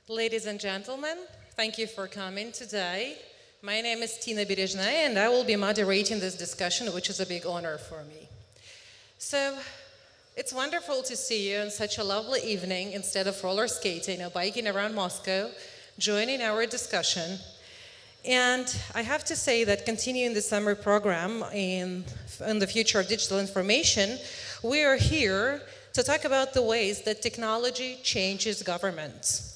Ladies and gentlemen, thank you for coming today. My name is Tina Berezhnaya, and I will be moderating this discussion, which is a big honor for me. So, it's wonderful to see you on such a lovely evening instead of roller skating or biking around Moscow, joining our discussion. And I have to say that continuing the summer program in the future of digital information, we are here to talk about the ways that technology changes governments.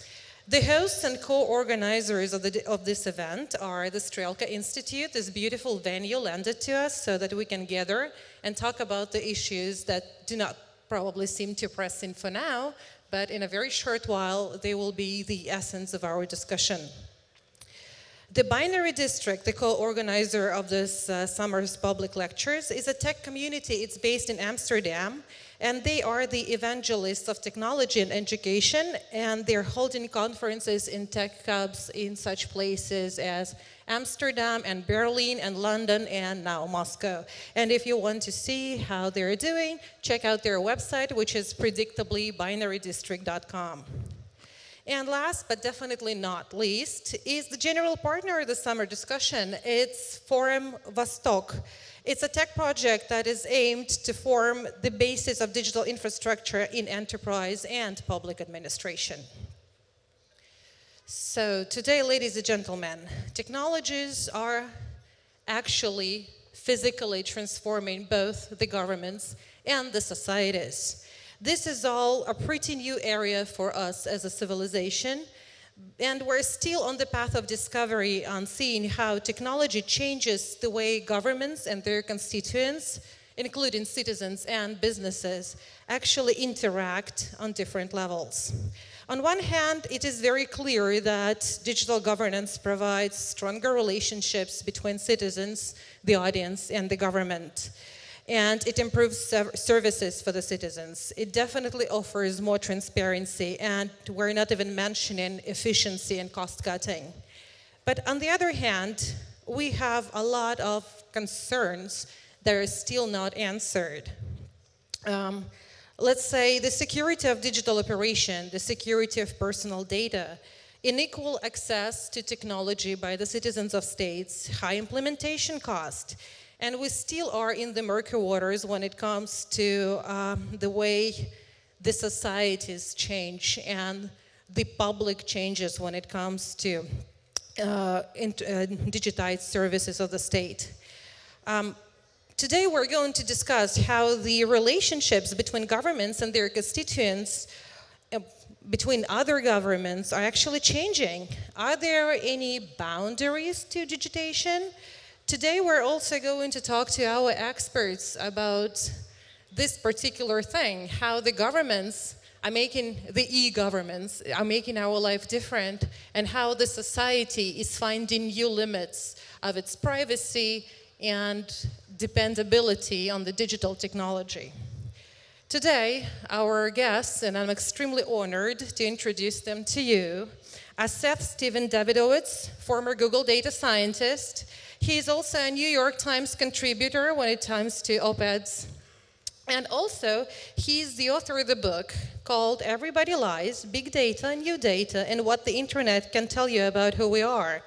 The hosts and co-organizers of this event are the Strelka Institute, this beautiful venue lended to us so that we can gather and talk about the issues that do not probably seem too pressing for now, but in a very short while, they will be the essence of our discussion. The Binary District, the co-organizer of this summer's public lectures, is a tech community. It's based in Amsterdam, and they are the evangelists of technology and education, and they're holding conferences in tech hubs in such places as Amsterdam and Berlin and London and now Moscow. And if you want to see how they're doing, check out their website, which is predictably binarydistrict.com. And last, but definitely not least, is the general partner of the summer discussion. It's Forum Vostok. It's a tech project that is aimed to form the basis of digital infrastructure in enterprise and public administration. So today, ladies and gentlemen, technologies are actually physically transforming both the governments and the societies. This is all a pretty new area for us as a civilization, and we're still on the path of discovery on seeing how technology changes the way governments and their constituents, including citizens and businesses, actually interact on different levels. On one hand, it is very clear that digital governance provides stronger relationships between citizens, the audience, and the government. And it improves services for the citizens. It definitely offers more transparency, and we're not even mentioning efficiency and cost cutting. But on the other hand, we have a lot of concerns that are still not answered. Let's say the security of digital operation, the security of personal data, unequal access to technology by the citizens of states, high implementation cost. And we still are in the murky waters when it comes to the way the societies change and the public changes when it comes to digitized services of the state. Today we're going to discuss how the relationships between governments and their constituents, between other governments, are actually changing. Are there any boundaries to digitization? Today, we're also going to talk to our experts about this particular thing, how the governments are making, the e-governments are making our life different, and how the society is finding new limits of its privacy and dependability on the digital technology. Today, our guests, and I'm extremely honored to introduce them to you, are Seth Stephens-Davidowitz, former Google data scientist. He is also a New York Times contributor when it comes to op-eds. And also, he's the author of the book called Everybody Lies, Big Data, New Data, and What the Internet Can Tell You About Who We Are.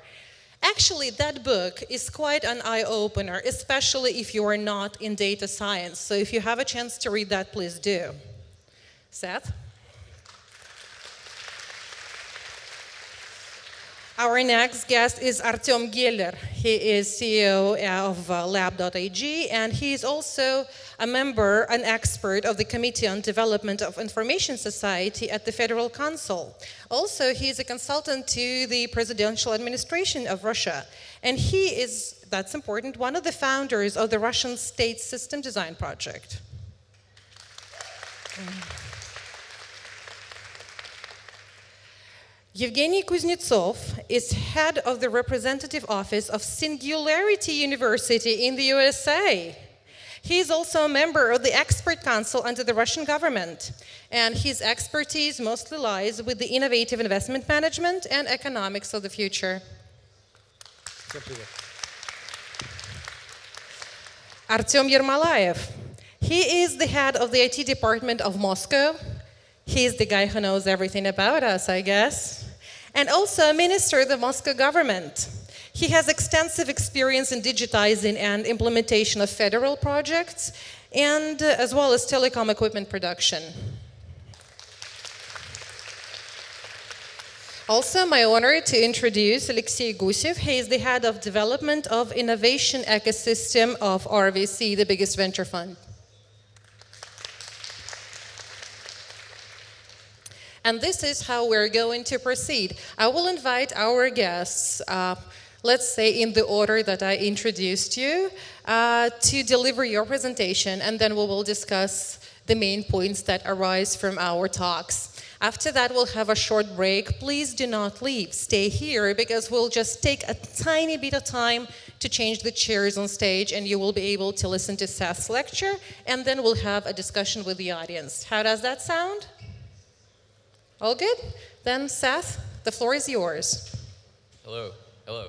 Actually, that book is quite an eye-opener, especially if you are not in data science. So if you have a chance to read that, please do. Seth? Our next guest is Artem Geller. He is CEO of Lab.ag, and he is also a member, an expert of the Committee on Development of Information Society at the Federal Council. Also, he is a consultant to the presidential administration of Russia, and he is, that's important, one of the founders of the Russian State System Design Project. Evgeny Kuznetsov is head of the representative office of Singularity University in the USA. He is also a member of the expert council under the Russian government, and his expertise mostly lies with the innovative investment management and economics of the future. Artem Yermolayev. He is the head of the IT department of Moscow. He's the guy who knows everything about us, I guess. and also a minister of the Moscow government. He has extensive experience in digitizing and implementation of federal projects, and as well as telecom equipment production. Also, my honor to introduce Alexei Gusev. He is the head of development of innovation ecosystem of RVC, the biggest venture fund. And this is how we're going to proceed. I will invite our guests, let's say in the order that I introduced you, to deliver your presentation, and then we will discuss the main points that arise from our talks. After that, we'll have a short break. Please do not leave. Stay here, because we'll just take a tiny bit of time to change the chairs on stage, and you will be able to listen to Seth's lecture, and then we'll have a discussion with the audience. How does that sound? All good? Then, Seth, the floor is yours. Hello. Hello.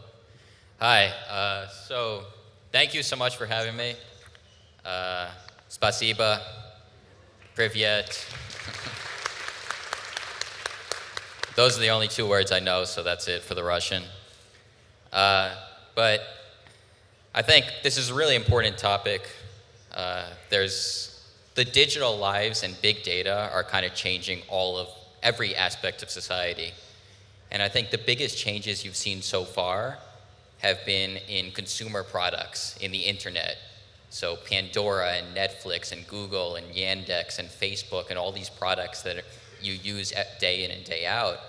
Hi. So, thank you so much for having me. Spasiba. Privyet. Those are the only two words I know, so that's it for the Russian. But I think this is a really important topic. The digital lives and big data are kind of changing every aspect of society. And I think the biggest changes you've seen so far have been in consumer products, in the internet. So Pandora and Netflix and Google and Yandex and Facebook and all these products that you use day in and day out.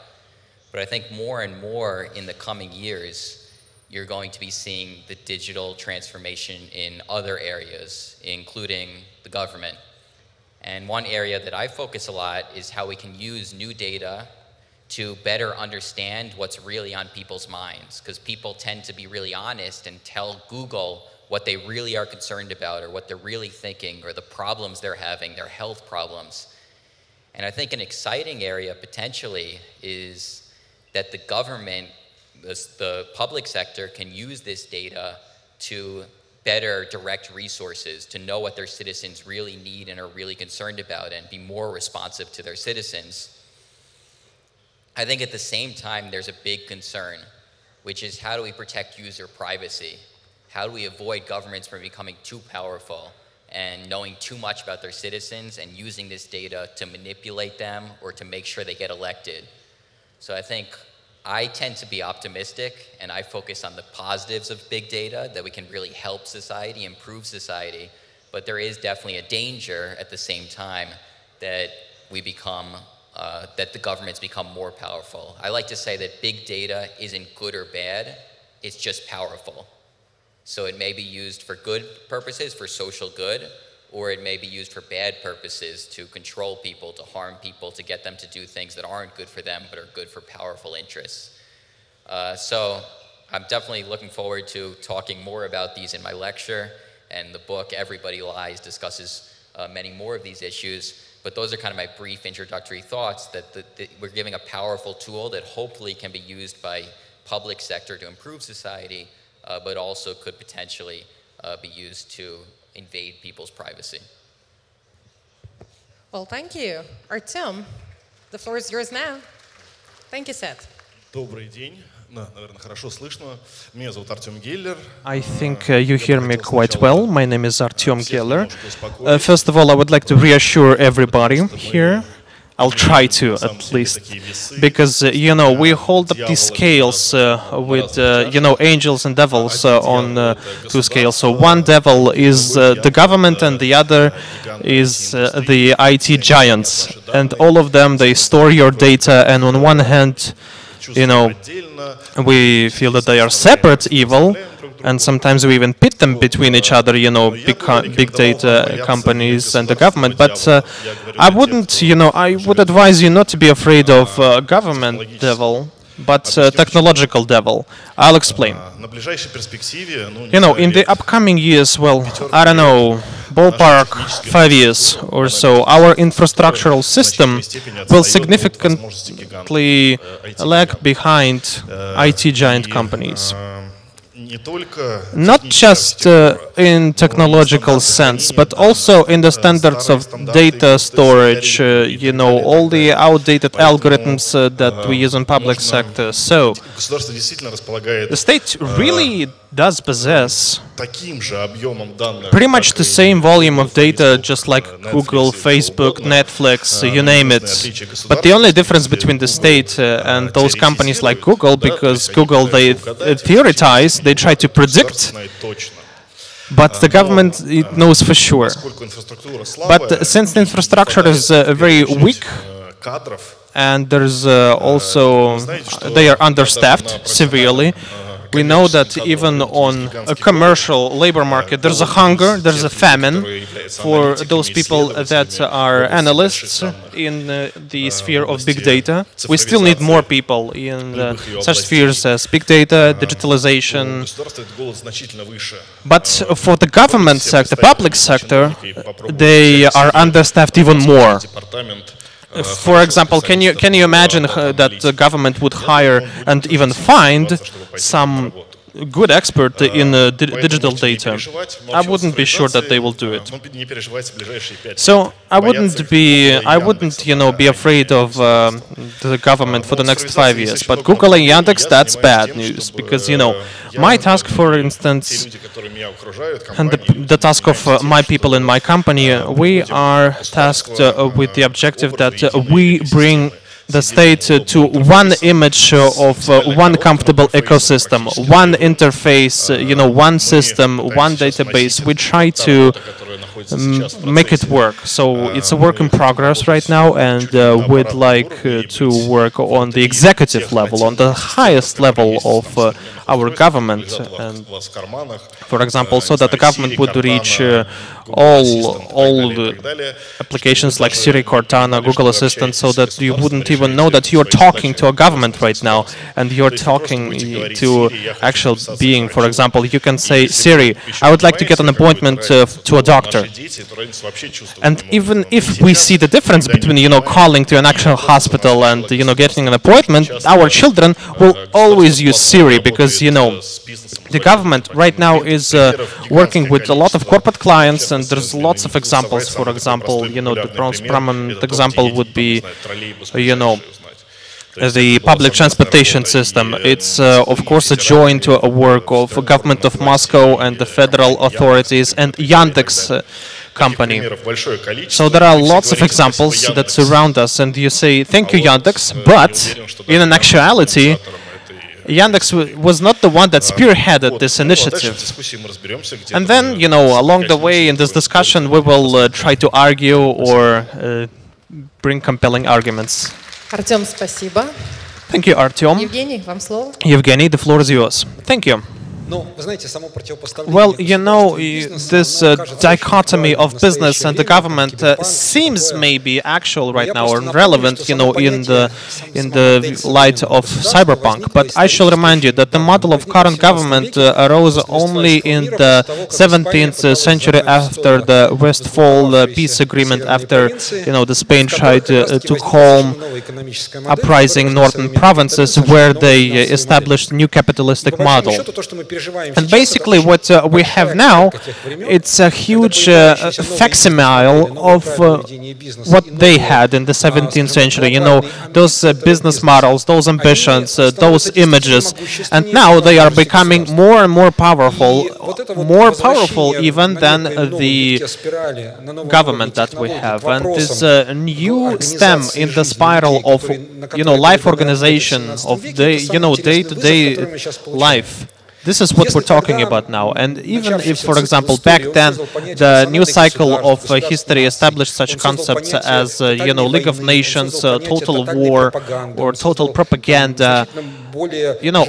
But I think more and more in the coming years, you're going to be seeing the digital transformation in other areas, including the government. And one area that I focus a lot is how we can use new data to better understand what's really on people's minds, because people tend to be really honest and tell Google what they really are concerned about or what they're really thinking or the problems they're having, their health problems. And I think an exciting area potentially is that the government, the public sector, can use this data to better direct resources, to know what their citizens really need and are really concerned about, and be more responsive to their citizens. I think at the same time, there's a big concern, which is how do we protect user privacy? How do we avoid governments from becoming too powerful and knowing too much about their citizens and using this data to manipulate them or to make sure they get elected? So I think I tend to be optimistic, and I focus on the positives of big data, that we can really help society, improve society. But there is definitely a danger at the same time that that the governments become more powerful. I like to say that big data isn't good or bad, it's just powerful. So it may be used for good purposes, for social good, or it may be used for bad purposes to control people, to harm people, to get them to do things that aren't good for them but are good for powerful interests. So I'm definitely looking forward to talking more about these in my lecture, and the book Everybody Lies discusses many more of these issues. But those are kind of my brief introductory thoughts, that we're giving a powerful tool that hopefully can be used by public sector to improve society, but also could potentially be used to invade people's privacy. Well, thank you. Artyom, the floor is yours now. Thank you, Seth. Добрый день. Наверное, хорошо слышно. Меня зовут Артем Геллер. I think you hear me quite well. My name is Artyom Geller. First of all, I would like to reassure everybody here. I'll try to, at least, because, you know, we hold up these scales with, you know, angels and devils on two scales. So one devil is the government and the other is the IT giants. And all of them, they store your data, and on one hand, you know, we feel that they are separate evil, and sometimes we even pit them between each other, you know, big data companies and the government. But I wouldn't, you know, I would advise you not to be afraid of government devil, but technological devil. I'll explain. You know, in the upcoming years, well, I don't know, ballpark 5 years or so, our infrastructural system will significantly lag behind IT giant companies. not just in technological sense, but also in the standards of data storage, all the outdated algorithms that we use in public sector. So the state really does possess pretty much the same volume of data, just like Google, Facebook, Netflix, you name it. But the only difference between the state and those companies like Google, because Google, they theorize, they try to predict, but the government, it knows for sure. But since the infrastructure is very weak, and there's also, they are understaffed severely, we know that even on a commercial labor market, there's a hunger, there's a famine for those people that are analysts in the sphere of big data. We still need more people in such spheres as big data, digitalization. But for the government sector, public sector, they are understaffed even more. For example, can you imagine that the government would hire and even find some good expert in digital data? I wouldn't be sure that they will do it. So I wouldn't be afraid of the government for the next 5 years. But Google and Yandex, that's bad news, because my task, for instance, and the task of my people in my company, we are tasked with the objective that we bring the state to one image of one comfortable ecosystem, one interface, one system, one database. We try to make it work. So it's a work in progress right now, and we'd like to work on the executive level, on the highest level of our government, and, for example, so that the government would reach all the applications like Siri, Cortana, Google Assistant, so that you wouldn't even know that you're talking to a government right now, and you're talking to actual being. For example, you can say, Siri, I would like to get an appointment to a doctor. And even if we see the difference between, calling to an actual hospital and, getting an appointment, our children will always use Siri, because, the government right now is working with a lot of corporate clients, and there's lots of examples. For example, the most prominent example would be, the public transportation system. It's, of course, a joint work of the government of Moscow and the federal authorities and Yandex company. So there are lots of examples that surround us, and you say, thank you, Yandex, but in an actuality, Yandex was not the one that spearheaded this initiative. And then, along the way in this discussion, we will try to argue or bring compelling arguments. Артем, спасибо. Thank you, Artyom. Евгений, вам слово. Evgeny, the floor is yours. Thank you. Well, this dichotomy of business and the government seems maybe actual right now or relevant, in the light of cyberpunk. But I shall remind you that the model of current government arose only in the 17th century after the Westphal peace agreement, after the Spain tried to calm uprising northern provinces, where they established a new capitalistic model. And basically what we have now, it's a huge facsimile of what they had in the 17th century, those business models, those ambitions, those images, and now they are becoming more and more powerful even than the government that we have. And this new stem in the spiral of, life organization, of the, day-to-day life. This is what we're talking about now. And even if, for example, back then the new cycle of history established such concepts as, League of Nations, total war, or total propaganda,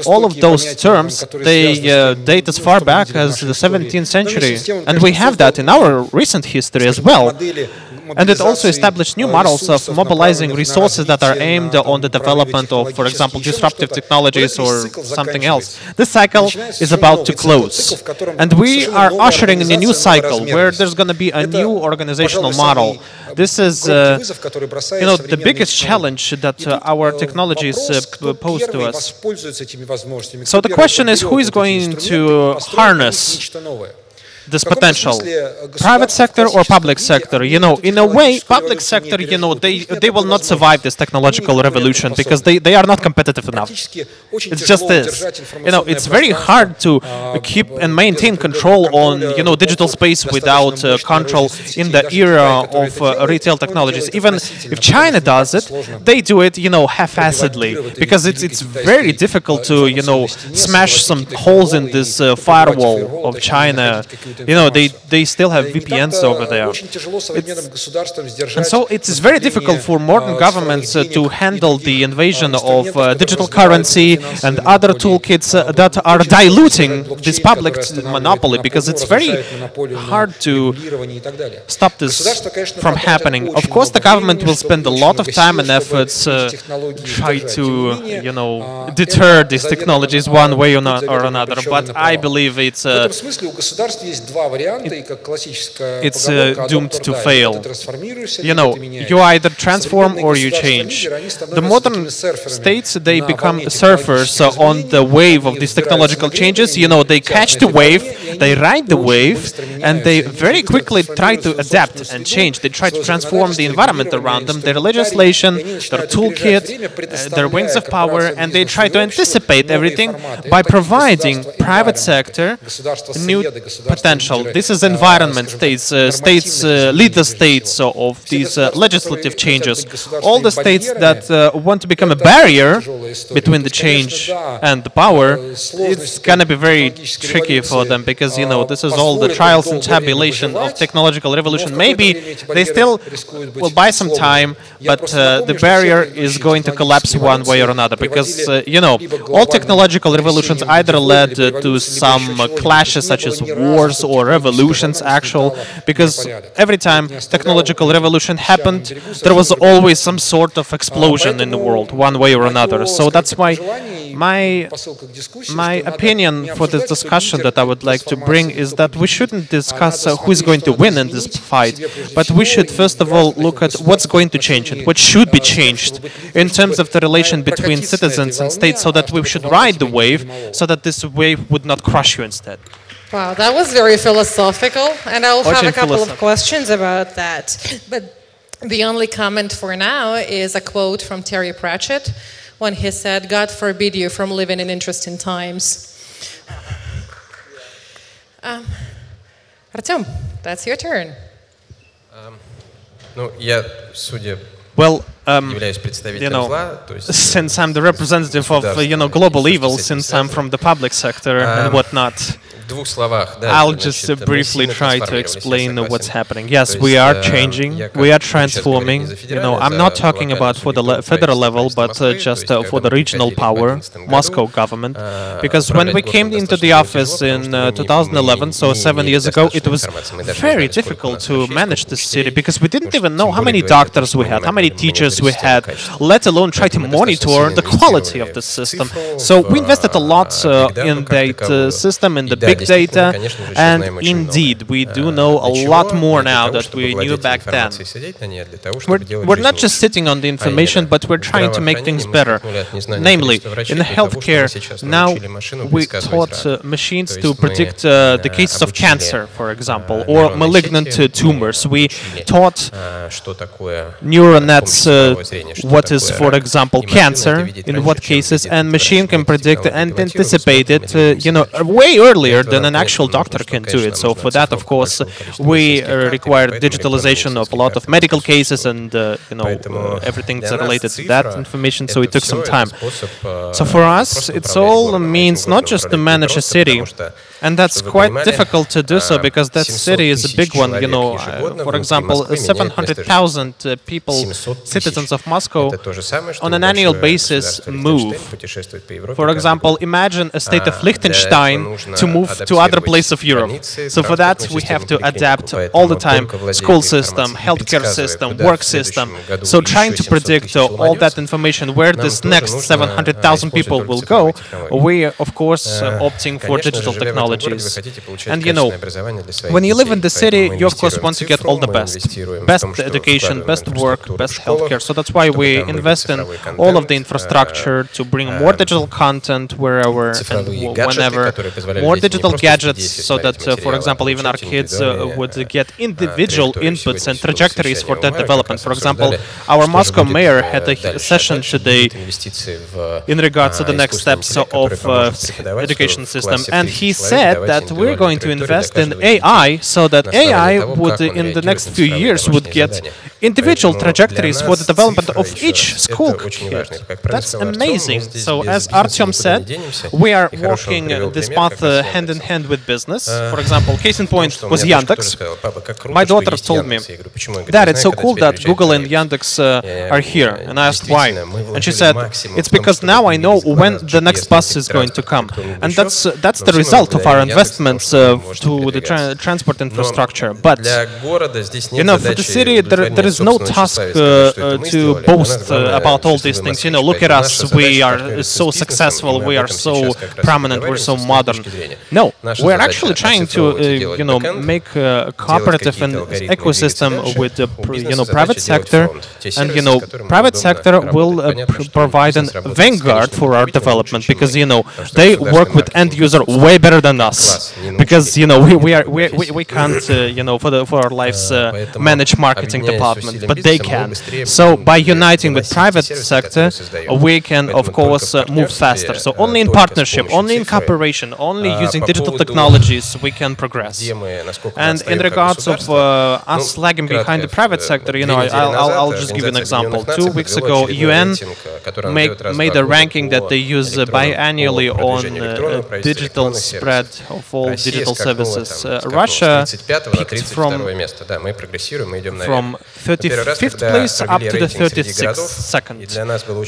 all of those terms, they date as far back as the 17th century. And we have that in our recent history as well. And it also established new models of mobilizing resources that are aimed on the development of, for example, disruptive technologies or something else. This cycle is about to close. And we are ushering in a new cycle where there's going to be a new organizational model. This is, the biggest challenge that our technologies pose to us. So the question is, who is going to harness this potential? Private sector or public sector? In a way, public sector, they will not survive this technological revolution because they are not competitive enough. It's just this. It's very hard to keep and maintain control on, digital space without control in the era of retail technologies. Even if China does it, they do it, half-assedly because it's very difficult to, smash some holes in this firewall of China. They still have VPNs over there. And so it is very difficult for modern governments to handle the invasion of digital currency and other toolkits that are diluting this public monopoly, because it's very hard to stop this from happening. Of course, the government will spend a lot of time and efforts try to, deter these technologies one way or another, but I believe it's doomed to fail. You either transform or you change. The modern states, they become surfers on the wave of these technological changes. They catch the wave, they ride the wave, and they very quickly try to adapt and change. They try to transform the environment around them, their legislation, their toolkit, their wings of power, and they try to anticipate everything by providing private sector new potential. This is environment states, lead the states of these legislative changes. All the states that want to become a barrier between the change and the power, it's going to be very tricky for them because, this is all the trials and tribulation of technological revolution. Maybe they still will buy some time, but the barrier is going to collapse one way or another because, all technological revolutions either led to some clashes such as wars or revolutions because every time technological revolution happened, there was always some sort of explosion in the world, one way or another. So that's why my opinion for this discussion that I would like to bring is that we shouldn't discuss who is going to win in this fight, but we should first of all look at what's going to change and what should be changed in terms of the relation between citizens and states, so that we should ride the wave, so that this wave would not crush you instead. Wow, that was very philosophical, and I will have a couple of questions about that. But the only comment for now is a quote from Terry Pratchett when he said, "God forbid you from living in interesting times." Artyom, that's your turn. Well, since I'm the representative of, global evil, since I'm from the public sector and whatnot, I'll just briefly try to explain what's happening. Yes, we are changing, we are transforming. I'm not talking about for the federal level, but just for the regional power, Moscow government. Because when we came into the office in 2011, so 7 years ago, it was very difficult to manage this city because we didn't even know how many doctors we had, how many teachers we had, let alone try to monitor the quality of the system. So we invested a lot in that system, in the big data, and indeed, we do know a lot more now that we knew back then. We're not just sitting on the information, but we're trying to make things better. Namely, in healthcare, now we taught machines to predict the cases of cancer, for example, or malignant tumors. We taught neural nets what is, for example, cancer, in what cases, and machine can predict and anticipate it, way earlier than an actual doctor can do it. So for that, of course, we require digitalization of a lot of medical cases and everything that's related to that information. So it took some time. So for us, it's all means not just to manage a city, and that's quite difficult to do so because that city is a big one. For example, 700,000 people, citizens of Moscow, on an annual basis move. For example, imagine a state of Liechtenstein to move to other places of Europe. So for that, we have to adapt all the time school system, healthcare system, work system. So trying to predict all that information, where this next 700,000 people will go, we, of course, opting for digital technologies. And, when you live in the city, you, of course, want to get all the best. Best education, best work, best healthcare. So that's why we invest in all of the infrastructure to bring more digital content wherever and whenever, more digital gadgets, so that, for example, even our kids would get individual inputs and trajectories for that development. For example, our Moscow mayor had a session today in regards to the next steps of education system, and he said that we're going to invest in AI, so that AI would, in the next few years, would get individual trajectories for the development of each school kid. That's amazing. So as Artyom said, we are walking this path hand in hand with business. For example, case in point was Yandex. My daughter told me, Dad, it's so cool that Google and Yandex are here. And I asked why. And she said, it's because now I know when the next bus is going to come. And that's the result of our investments to the transport infrastructure. But, for the city, there is no task to boast about all these things. Look at us, we are so successful, we are so prominent, we're so modern. No, we're actually trying to, make a cooperative and ecosystem with the, private sector, and, private sector will provide an vanguard for our development, because, they work with end user way better than us, because, we can't, for our lives manage marketing department, but they can. So by uniting with private sector, we can, of course, move faster. So only in partnership, only in cooperation, only using digital technologies, we can progress. And in regards of us lagging behind the private sector, I'll just give you an example. 2 weeks ago, UN made a ranking that they use biannually on digital spread of all digital services. Russia peaked from 35th place up to the 36th second.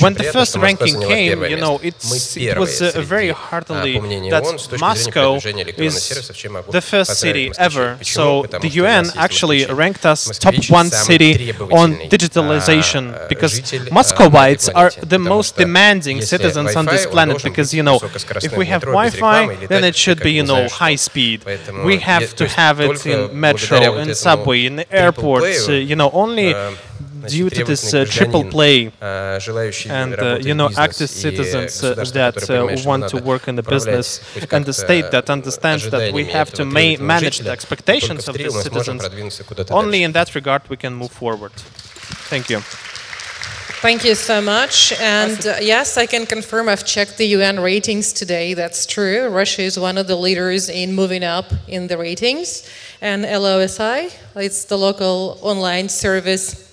When the first ranking came, it was very heartily that Moscow is the first city ever. So the UN actually ranked us top 1 city on digitalization, because Muscovites are the most demanding citizens on this planet, because, if we have Wi-Fi, then it should be, high speed. We have to have it in metro, in subway, in airports, only due to this triple play and, active citizens that want to work in the business, and the state that understands that we have to manage the expectations of the citizens. Only in that regard we can move forward. Thank you. Thank you so much. And yes, I can confirm I've checked the UN ratings today. That's true. Russia is one of the leaders in moving up in the ratings. And LOSI, it's the local online service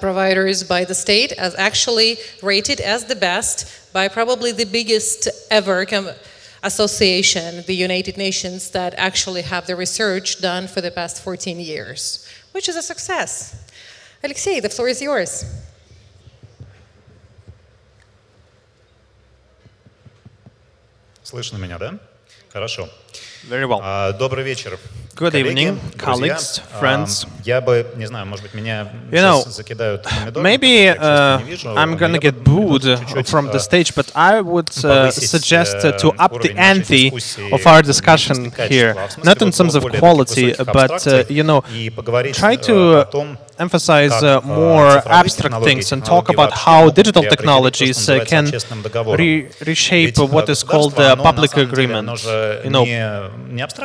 providers by the state, as actually rated as the best by probably the biggest ever association, the United Nations, that actually have the research done for the past 14 years, which is a success. Alexei, the floor is yours. Слышно меня, да? Хорошо. Very well. Добрый вечер. Good evening, colleagues, friends. Я бы, не знаю, может быть, меня сейчас закидают помидорами. Maybe I'm gonna get booed from the stage, but I would suggest to up the ante of our discussion here, not in terms of quality, but try to emphasize more abstract things and talk about how digital technologies can reshape what is called the public agreement,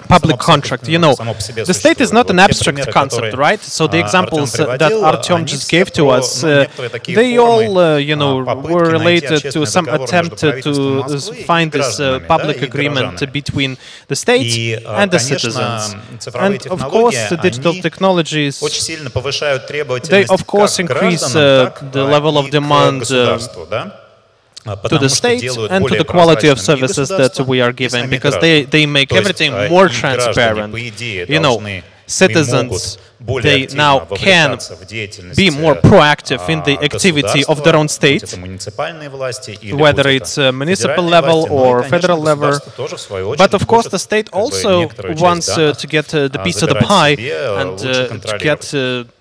public contract. The state is not an abstract concept, right? So the examples that Artyom just gave to us, they all, were related to some attempt to find this public agreement between the state and the citizens. And of course, the digital technologies, they of course increase the level of demand to the state and to the quality of services that we are giving, because they make everything more transparent. Citizens they now can be more proactive in the activity of their own state, whether it's municipal level or federal level. But of course, the state also wants to get the piece of the pie and to get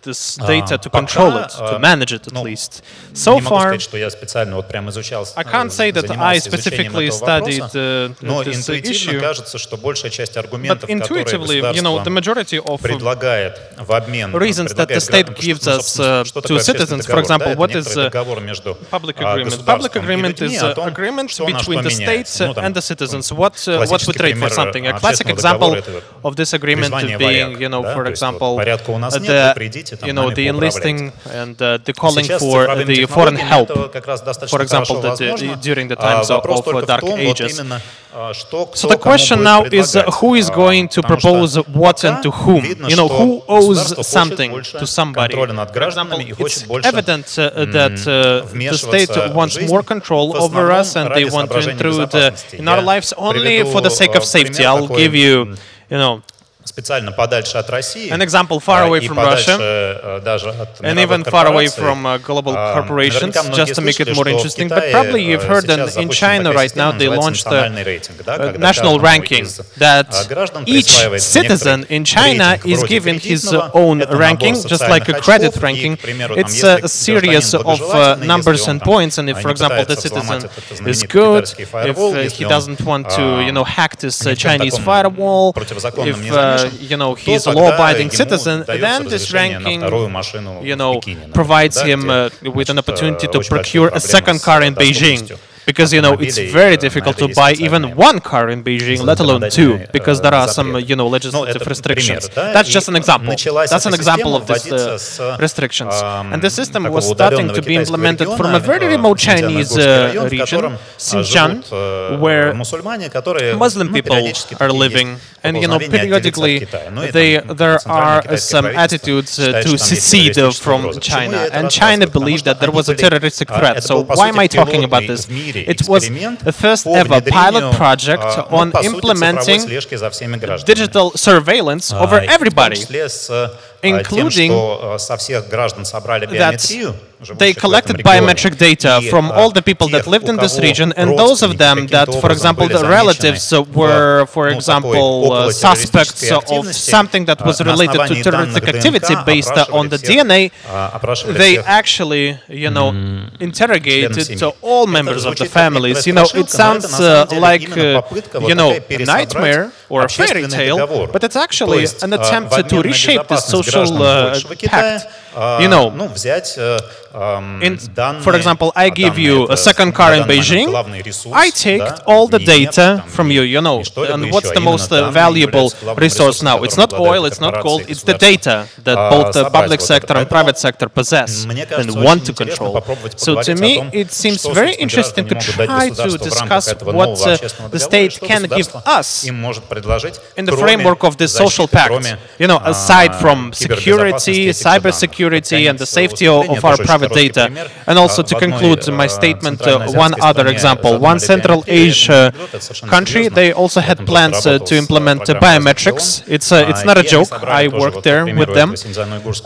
this data to control it, to manage it at least. So far, I can't say that I specifically studied this issue, but intuitively, the majority of reasons that the state gives us to citizens, for example, what is public agreement? Public agreement is agreement between the state and the citizens. What we trade for something. A classic example of this agreement being, for example, the enlisting and the calling for the foreign help. For example, during the times of Dark Ages. So the question now is who is going to propose what and to whom? Who owes something to somebody? For example, it's evident that the state wants more control over us and they want to intrude in our lives only for the sake of safety. I'll give you, an example far away from Russia, and even far away from global corporations, just to make it more interesting. But probably you've heard that in China right now they launched a national ranking that each citizen in China is given his own ranking, just like a credit ranking. It's a series of numbers and points, and if, for example, the citizen is good, if he doesn't want to, hack this Chinese firewall, if he's a law-abiding citizen, then this ranking, provides him with an opportunity to procure a second car in Beijing. Because, it's very difficult to buy even one car in Beijing, let alone two, because there are some, legislative restrictions. That's just an example. That's an example of these restrictions. And the system was starting to be implemented from a very remote Chinese region, Xinjiang, where Muslim people are living. And, periodically there are some attitudes to secede from China. And China believed that there was a terroristic threat. So why am I talking about this? It was the first ever pilot project on implementing digital surveillance over everybody, including that they collected biometric data from all the people that lived in this region, and those of them that, for example, the relatives were, for example, suspects of something that was related to terroristic activity based on the DNA, they actually, interrogated all members of the families. It sounds like, a nightmare or a fairy tale, but it's actually an attempt to reshape this social pact. For example, I give you a second car in Beijing, I take all the data from you, and what's the most valuable resource now? It's not oil, it's not gold, it's the data that both the public sector and private sector possess and want to control. So to me, it seems very interesting to try to discuss what the state can give us in the framework of this social pact, aside from security, cybersecurity, and the safety of our private data. And also to conclude my statement, one other example. One Central Asia country, they also had plans to implement biometrics. It's not a joke. I worked there with them.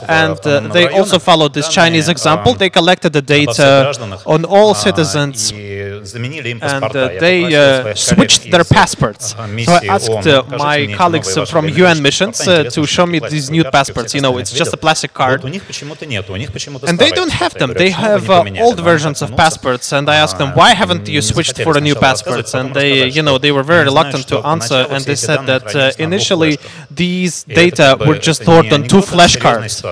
And they also followed this Chinese example. They collected the data on all citizens and they switched their passports. So I asked my colleagues from UN missions to show me these new passports. It's just a plastic card. And they don't have them. They have old versions of passports, and I asked them, why haven't you switched for the new passports? And they were very reluctant to answer, and they said that initially these data were just stored on 2 flashcards.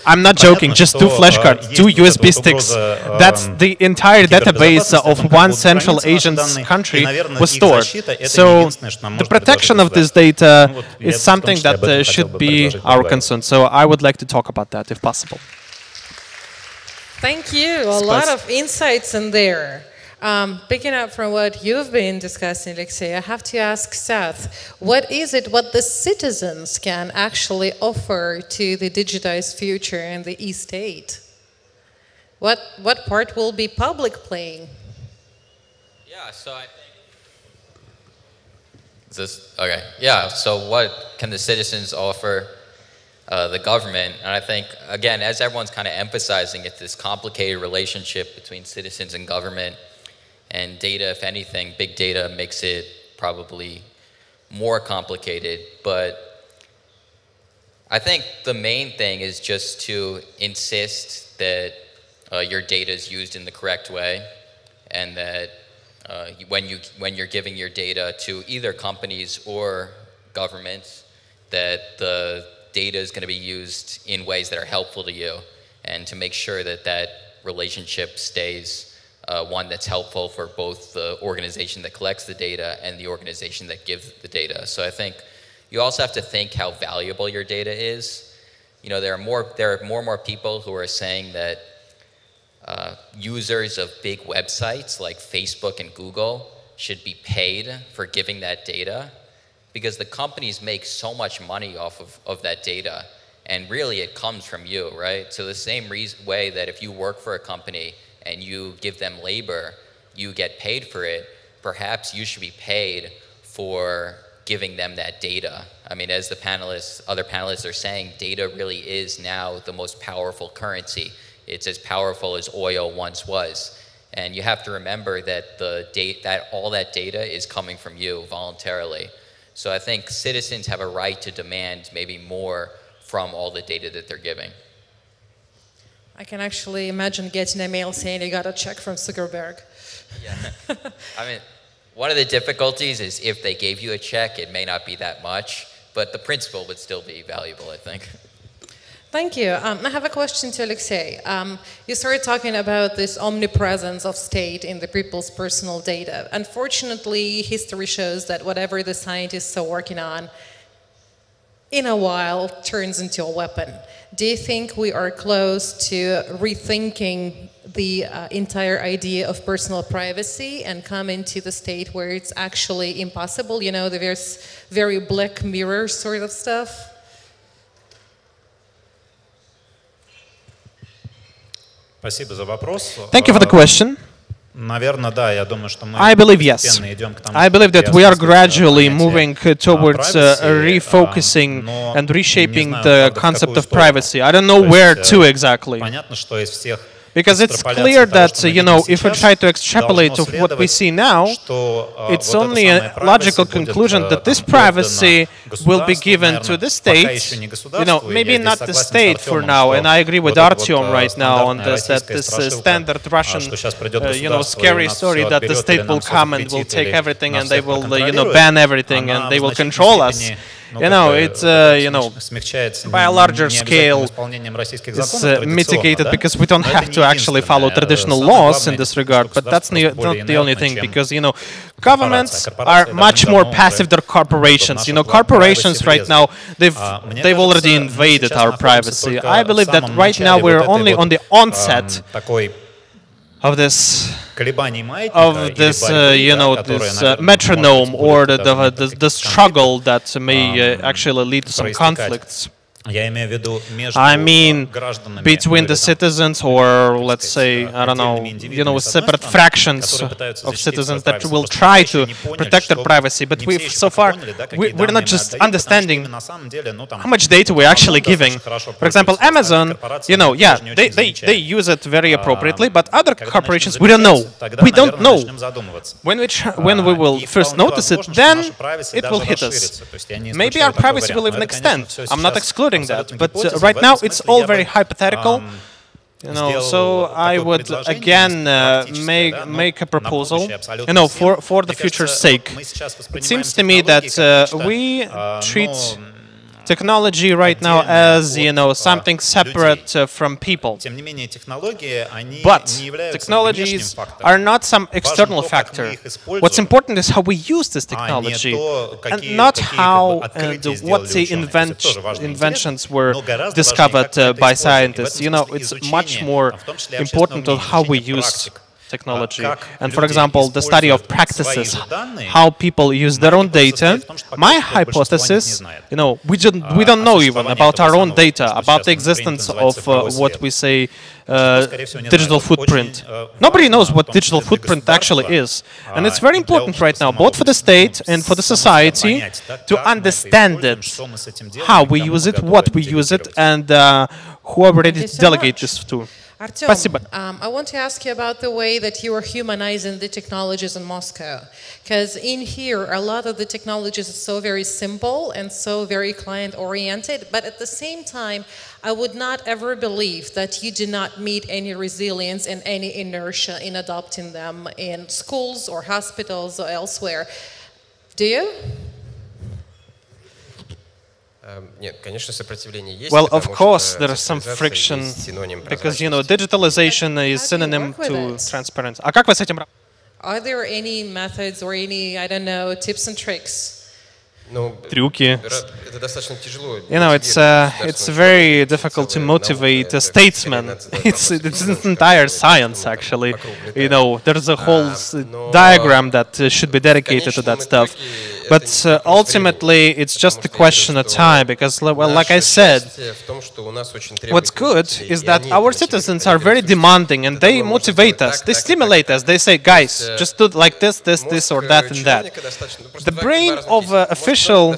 I'm not joking, just 2 flashcards, 2 USB sticks. That's the entire database of one Central Asian country was stored. So the protection of this data is something that should be our concern. So I would like to talk about that if possible. Thank you. A lot of insights in there. Picking up from what you've been discussing, Alexei, I have to ask Seth, what is it what the citizens can actually offer to the digitized future in the e-state? What part will be public playing? Yeah, so I think... Is this... Okay. Yeah, so what can the citizens offer? the government. And I think, again, as everyone's kind of emphasizing, it's this complicated relationship between citizens and government. And data, if anything, big data makes it probably more complicated. But I think the main thing is just to insist that your data is used in the correct way, and that when you're giving your data to either companies or governments, that the data is going to be used in ways that are helpful to you, and to make sure that that relationship stays one that's helpful for both the organization that collects the data and the organization that gives the data. So I think you also have to think how valuable your data is. You know, there are more and more people who are saying that users of big websites like Facebook and Google should be paid for giving that data, because the companies make so much money off of that data, and really it comes from you, right? So the same way that if you work for a company and you give them labor, you get paid for it, perhaps you should be paid for giving them that data. I mean, as the other panelists are saying, data really is now the most powerful currency. It's as powerful as oil once was. And you have to remember that all that data is coming from you voluntarily. So I think citizens have a right to demand maybe more from all the data that they're giving. I can actually imagine getting a mail saying you got a check from Zuckerberg. Yeah. I mean, one of the difficulties is if they gave you a check, it may not be that much, but the principle would still be valuable, I think. Thank you. I have a question to Alexei. You started talking about this omnipresence of state in the people's personal data. Unfortunately, history shows that whatever the scientists are working on, in a while, turns into a weapon. Do you think we are close to rethinking the entire idea of personal privacy and come into the state where it's actually impossible? You know, there's very Black Mirror sort of stuff. Thank you for the question. I believe yes. I believe that we are gradually moving towards refocusing and reshaping the concept of privacy. I don't know where to exactly. Because it's clear that, you know, if we try to extrapolate of what we see now, it's only a logical conclusion that this privacy will be given to the state, you know, maybe not the state for now, and I agree with Artyom right now on this, that this standard Russian, you know, scary story that the state will come and will take everything and they will, you know, ban everything and they will control us. You know, it's, you know, by a larger scale, it's mitigated because we don't have to actually follow traditional laws in this regard, but that's not the only thing, because, you know, governments are much more passive than corporations. You know, corporations right now, they've already invaded our privacy. I believe that right now we're only on the onset of this, you know, this metronome, or the struggle that may actually lead to some conflicts. I mean, between the citizens, or let's say, I don't know, you know, separate fractions of citizens that will try to protect their privacy. But so far, we're not just understanding how much data we're actually giving. For example, Amazon, you know, yeah, they use it very appropriately, but other corporations, we don't know. We don't know. When we will first notice it, then it will hit us. Maybe our privacy will even extend. I'm not excluding that, but right now it's all very hypothetical, you know. So I would again make a proposal, you know, for the future's sake. It seems to me that we treat technology right now as, you know, something separate from people. But technologies are not some external factor. What's important is how we use this technology, and not how and what the inventions were discovered by scientists. You know, it's much more important on how we use technology. And for example, the study of practices, how people use their own data. My hypothesis, we don't know even about our own data, about the existence of what we say digital footprint. Nobody knows what digital footprint actually is. And it's very important right now, both for the state and for the society, to understand it, how we use it, what we use it, and who already delegate this to. Artyom, I want to ask you about the way that you are humanizing the technologies in Moscow. Because in here, a lot of the technologies are so very simple and so very client-oriented, but at the same time, I would not ever believe that you do not meet any resilience and any inertia in adopting them in schools or hospitals or elsewhere. Do you? Well, of course, there is some friction because, digitalization is synonym to transparency. А как вы с этим работаете? Are there any methods or any, I don't know, tips and tricks? Трюки. It's very difficult to motivate a statesman. It's an entire science, actually. There's a whole diagram that should be dedicated to that stuff. But ultimately, it's just a question of time because, well, like I said, what's good is that our citizens are very demanding and they motivate us, they stimulate us, they say, guys, just do like this, or that, and that. The brain of an official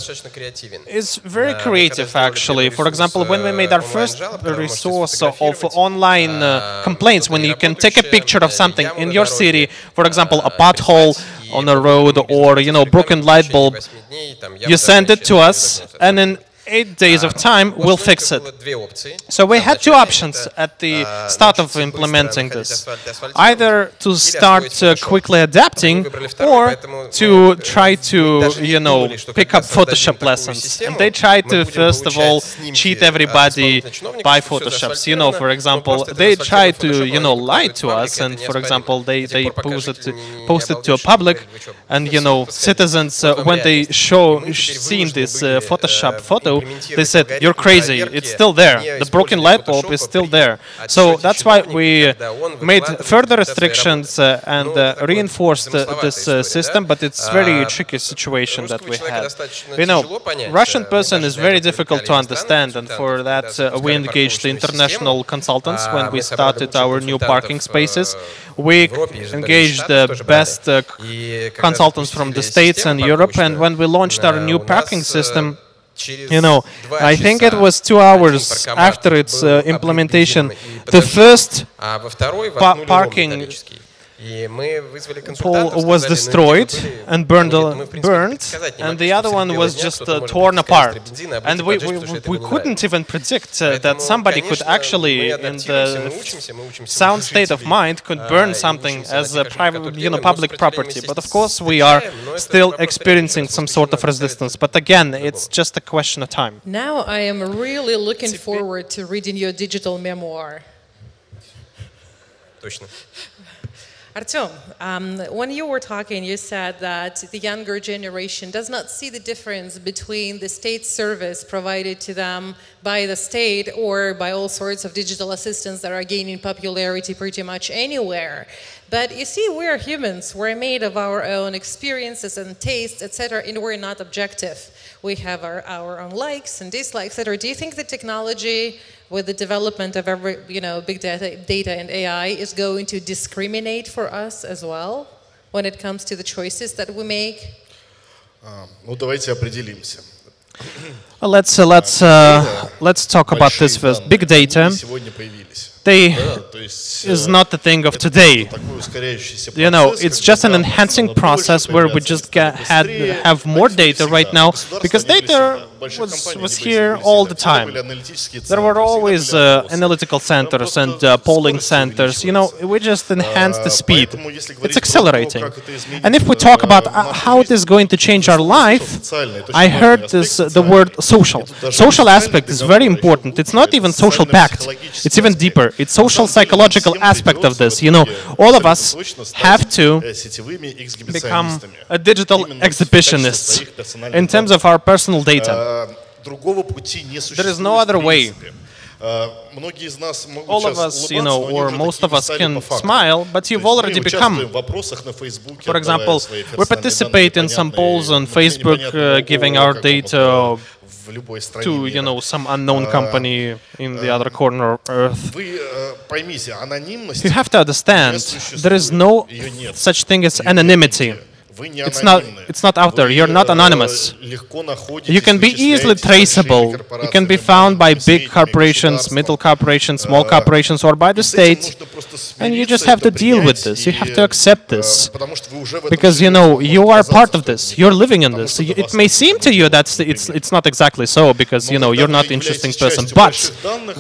is very creative, actually. For example, when we made our first resource of online complaints, when you can take a picture of something in your city, for example, a pothole on a road or, broken light bulb, you send it to us, and in 8 days of time, we'll fix it. So we had two options at the start of implementing this. Either to start quickly adapting or to try to, pick up Photoshop lessons. And they tried to, first of all, cheat everybody by Photoshops. For example, they tried to, lie to us. And, for example, they posted to a public. And, citizens, when they seen this Photoshop photo, they said, you're crazy, it's still there. The broken light bulb is still there. So that's why we made further restrictions and reinforced this system, but it's a very tricky situation that we had. Russian person is very difficult to understand, and for that we engaged the international consultants when we started our new parking spaces. We engaged the best consultants from the States and Europe, and when we launched our new parking system, I think it was 2 hours after its implementation, the first parking pole was destroyed and burned, and the other one was just torn apart. And we couldn't even predict that somebody could actually, in the sound state of mind, could burn something as a private, public property. But of course, we are still experiencing some sort of resistance. But again, it's just a question of time. Now I am really looking forward to reading your digital memoir. Artyom, when you were talking, you said that the younger generation does not see the difference between the state service provided to them by the state or by all sorts of digital assistants that are gaining popularity pretty much anywhere. But you see, we're humans. We're made of our own experiences and tastes, etc., and we're not objective. We have our own likes and dislikes, etc. Do you think the technology, with the development of big data and AI, is going to discriminate for us as well when it comes to the choices that we make? Давайте определимся. Let's talk about this first. Big data. Is not a thing of today. It's just an enhancing process where we just have more data right now because data was here all the time. There were always analytical centers and polling centers. We just enhanced the speed. It's accelerating. And if we talk about how it is going to change our life, I heard the word social. Social aspect is very important. It's not even social pact. It's even deeper. It's social psychological aspect of this. All of us have to become a digital exhibitionists in terms of our personal data. There is no other way. Многие из нас могут All of сейчас us, you улыбаться, know, но они or уже most такие of us стали can по факту. smile, but То you've есть мы already become. участвуем в вопросах на Фейсбуке, For отдавая example, свои we персональные participate in данные, some polls on непонятные, Facebook, непонятного giving какого our data в любой стране to, you мира. know, some unknown company in the other corner of Earth. Вы поймите, анонимность You have to understand, there is no ее нет. such thing as Её нет anonymity. нигде. Вы не It's not out there. Вы, You're not anonymous. легко находитесь, You can be easily traceable. You can be found by big corporations, middle corporations, small corporations, or by the state. And you just have to deal with this. You have to accept this. Because, you know, you are part of this. You're living in this. It may seem to you that it's not exactly so, because, you know, you're not an interesting person. But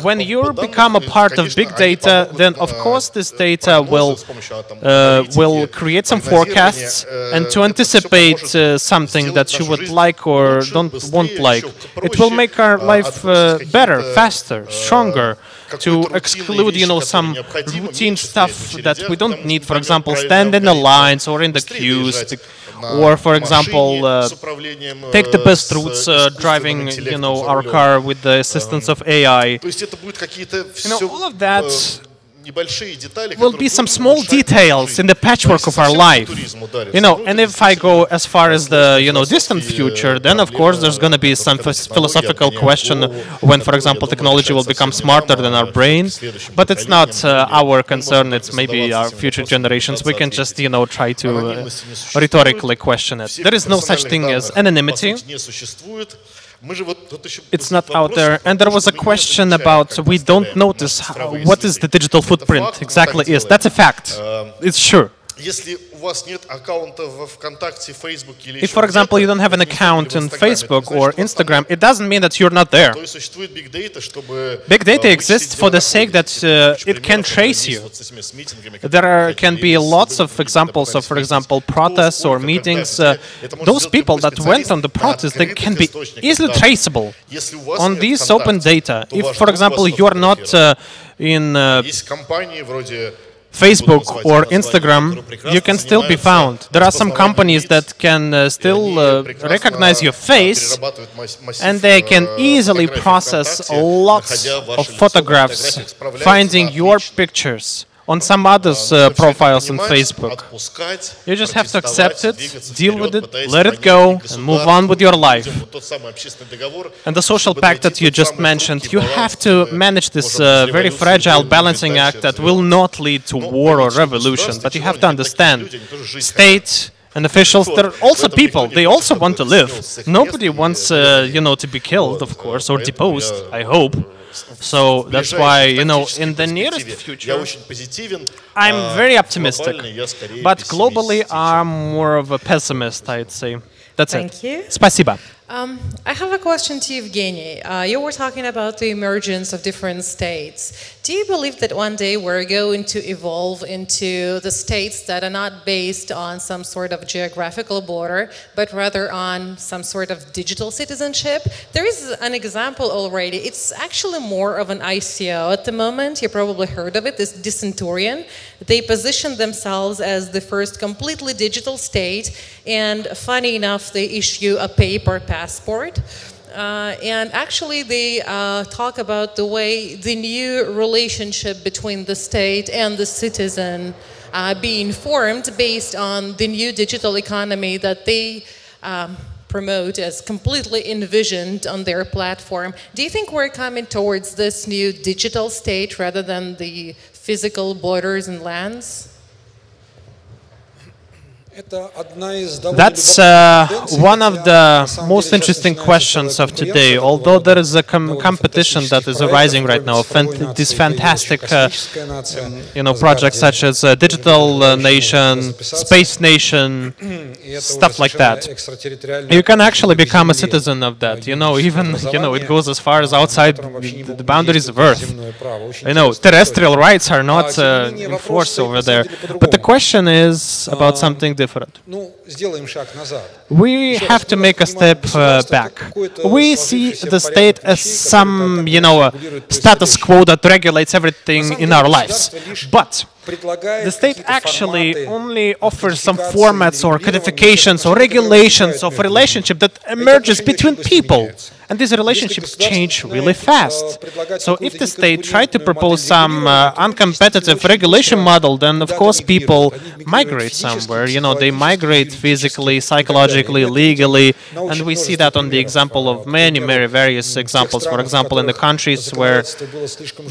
when you become a part of big data, then, of course, this data will create some forecasts. And to anticipate something that you would like or won't like, it will make our life better, faster, stronger. To exclude, you know, some routine stuff that we don't need. For example, stand in the lines or in the queues, or, for example, take the best routes driving, you know, our car with the assistance of AI. You know, all of that will be some small details in the patchwork of our life. You know, and if I go as far as the, you know, distant future, then of course there's going to be some philosophical question when, for example, technology will become smarter than our brain. But it's not our concern, it's maybe our future generations. We can just, you know, try to rhetorically question it. There is no such thing as anonymity. It's not out there. And there was a question about we don't notice what is the digital footprint exactly is. That's a fact. It's sure. If, for example, you don't have an account on Facebook or Instagram, it doesn't mean that you're not there. Big data exists for the sake that it can trace you. There can be lots of examples of, for example, protests or meetings. Those people that went on the protest, they can be easily traceable on these open data. If, for example, you're not in Facebook or Instagram, you can still be found. There are some companies that can still recognize your face, and they can easily process lots of photographs, finding your pictures on some others' profiles on Facebook. You just have to accept it, deal with it, let it go, and move on with your life. And the social pact that you just mentioned, you have to manage this very fragile balancing act that will not lead to war or revolution. But you have to understand, state and officials, they're also people. They also want to live. Nobody wants, you know, to be killed, of course, or deposed, I hope. So that's why, you know, in the nearest future, I'm very optimistic. But globally, I'm more of a pessimist, I'd say. That's it. Thank you. Спасибо. I have a question to Evgeny. You were talking about the emergence of different states. Do you believe that one day we're going to evolve into the states that are not based on some sort of geographical border, but rather on some sort of digital citizenship? There is an example already. It's actually more of an ICO at the moment. You probably heard of it, this Dissenturian. They position themselves as the first completely digital state, and funny enough, they issue a paper passport. And actually they talk about the way the new relationship between the state and the citizen being formed based on the new digital economy that they promote as completely envisioned on their platform. Do you think we're coming towards this new digital state rather than the physical borders and lands? That's one of the most interesting questions of today. Although there is a competition that is arising right now, these fantastic, you know, projects such as Digital Nation, Space Nation, stuff like that. You can actually become a citizen of that. You know, even it goes as far as outside the boundaries of Earth. You know, terrestrial rights are not enforced over there. But the question is about something different. We have to make a step back. We see the state as some, you know, status quo that regulates everything in our lives. But the state actually only offers some formats or codifications or regulations of a relationship that emerges between people. And these relationships change really fast. So if the state tried to propose some uncompetitive regulation model, then of course people migrate somewhere. They migrate physically, psychologically, legally, and we see that on the example of many various examples. For example, in the countries where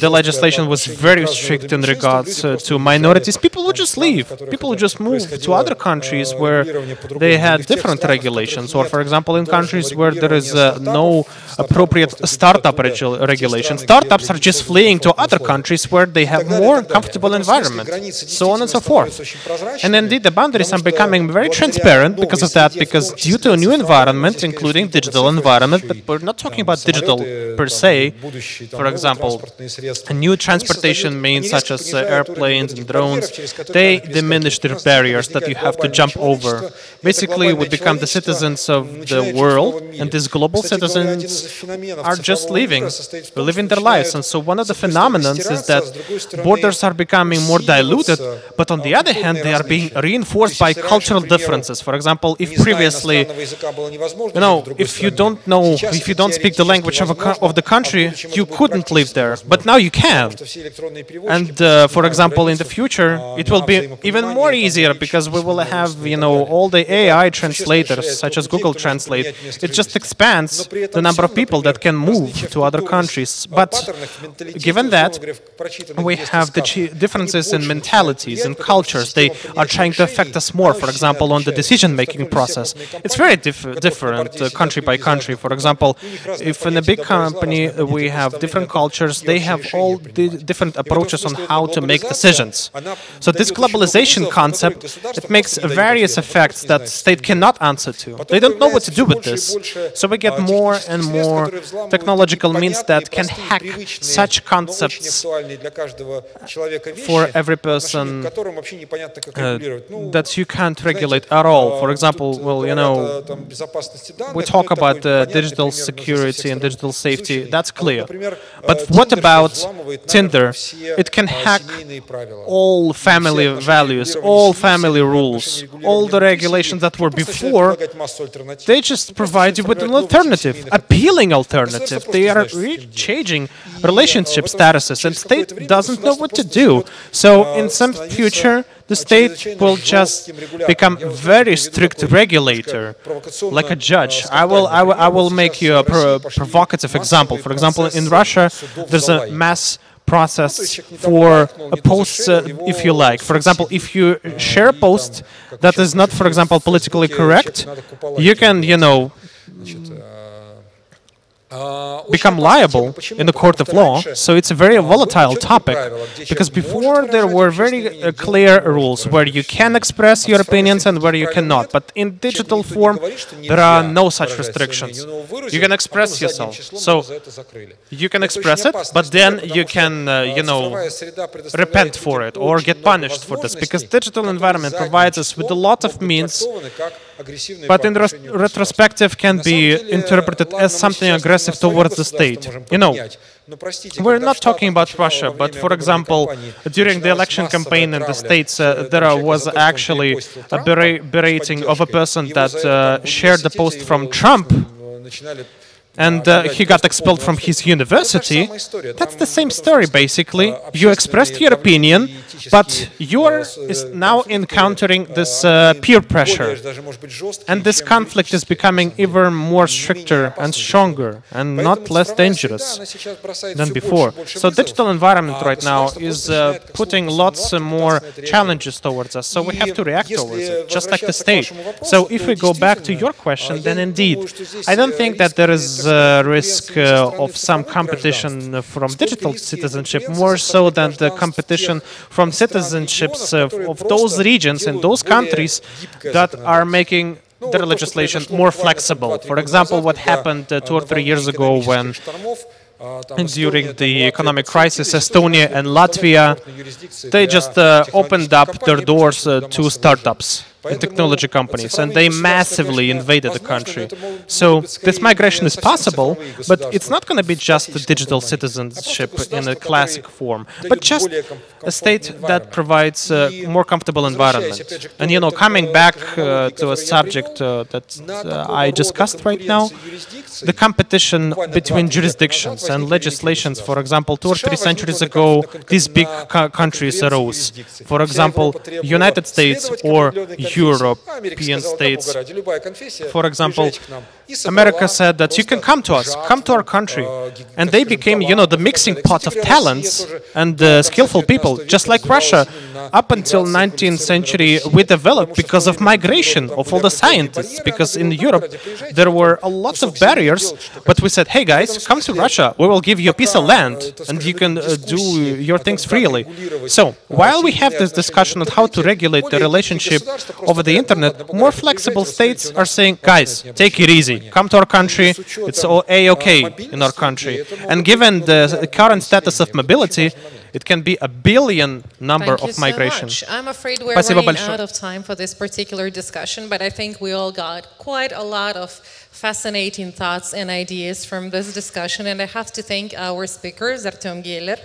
the legislation was very strict in regards to minorities, people would just leave. People would just move to other countries where they had different regulations, or for example, in countries where there is no appropriate startup regulation. Startups are just fleeing to other countries where they have more comfortable environment, so on and so forth. And indeed, the boundaries are becoming very transparent because of that, because due to a new environment, including digital environment, but we're not talking about digital per se. For example, a new transportation means such as airplanes and drones, they diminish the barriers that you have to jump over. Basically, we become the citizens of the world, and these global citizens are just living their lives. And so one of the phenomena is that borders are becoming more diluted, but on the other hand, they are being reinforced by cultural differences. For example, if previously, if you don't speak the language of the country, you couldn't live there, but now you can. And for example, in the future, it will be even more easier because we will have, all the AI translators, such as Google Translate. It just expands the number of people that can move to other countries. But given that, we have the differences in mentalities and cultures. They are trying to affect us more, for example, on the decision-making process. It's very different country by country. For example, if in a big company we have different cultures, they have all the different approaches on how to make decisions. So this globalization concept, it makes various effects that state cannot answer to. They don't know what to do with this. So we get more and more technological means that can hack such concepts for every person that you can't regulate at all. For example, we talk about digital security and digital safety. That's clear. But what about Tinder? It can hack all family values, all family rules, all the regulations that were before. They just provide you with an alternative, appealing alternative. They are changing relationship statuses, and state doesn't know what to do. So in some future, the state will just become a very strict regulator, like a judge. I will make you a provocative example. For example, in Russia, there's a mass process for posts, if you like. For example, if you share a post that is not, for example, politically correct, you can, become liable in the court of law. So it's a very volatile topic, because before there were very clear rules where you can express your opinions and where you cannot. But in digital form, there are no such restrictions. You can express yourself. So you can express it, but then you can, repent for it or get punished for this, because digital environment provides us with a lot of means, but in retrospective can be interpreted as something aggressive towards the state. We're not talking about Russia, but for example, during the election campaign in the States, there was actually a berating of a person that shared the post from Trump, and he got expelled from his university. That's the same story, basically. You expressed your opinion, but you are now encountering this peer pressure. And this conflict is becoming even more stricter and stronger, and not less dangerous than before. So digital environment right now is putting lots more challenges towards us, so we have to react towards it, just like the state. So if we go back to your question, then indeed, I don't think that there is risk of some competition from digital citizenship, more so than the competition from citizenships of those regions and those countries that are making their legislation more flexible. For example, what happened 2 or 3 years ago when during the economic crisis, Estonia and Latvia, they just opened up their doors to startups. and technology companies, and they massively invaded the country. So this migration is possible, but it's not going to be just a digital citizenship in a classic form, but just a state that provides a more comfortable environment. And coming back to a subject that I discussed right now, the competition between jurisdictions and legislations. For example, 2 or 3 centuries ago, these big countries arose. For example, United States or European states. For example, America said that you can come to us, come to our country. And they became, the mixing pot of talents and skillful people, just like Russia. Up until 19th century, we developed because of migration of all the scientists, because in Europe there were a lot of barriers, but we said, hey guys, come to Russia, we will give you a piece of land and you can do your things freely. So, while we have this discussion on how to regulate the relationship over the internet, more flexible states are saying, guys, take it easy, come to our country, it's all A-okay in our country. And given the current status of mobility, it can be a billion number of migration. So much. I'm afraid we're running out of time for this particular discussion, but I think we all got quite a lot of fascinating thoughts and ideas from this discussion, and I have to thank our speakers, Artyom Geller,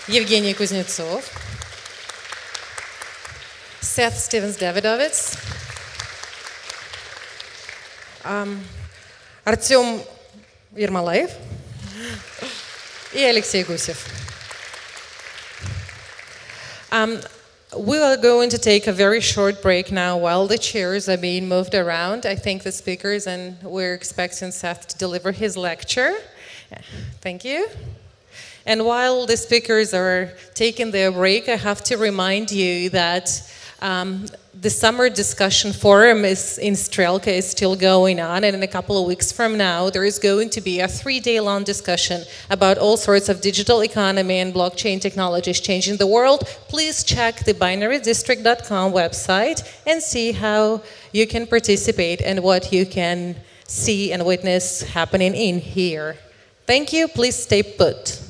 Evgeny Kuznetsov, Seth Stephens-Davidowitz, Artyom Yermolayev, и Alexei Gusev. We are going to take a very short break now while the chairs are being moved around. I thank the speakers, and we're expecting Seth to deliver his lecture. Thank you. And while the speakers are taking their break, I have to remind you that the summer discussion forum in Strelka is still going on, and in a couple of weeks from now there is going to be a 3-day-long discussion about all sorts of digital economy and blockchain technologies changing the world. Please check the binarydistrict.com website and see how you can participate and what you can see and witness happening in here. Thank you. Please stay put.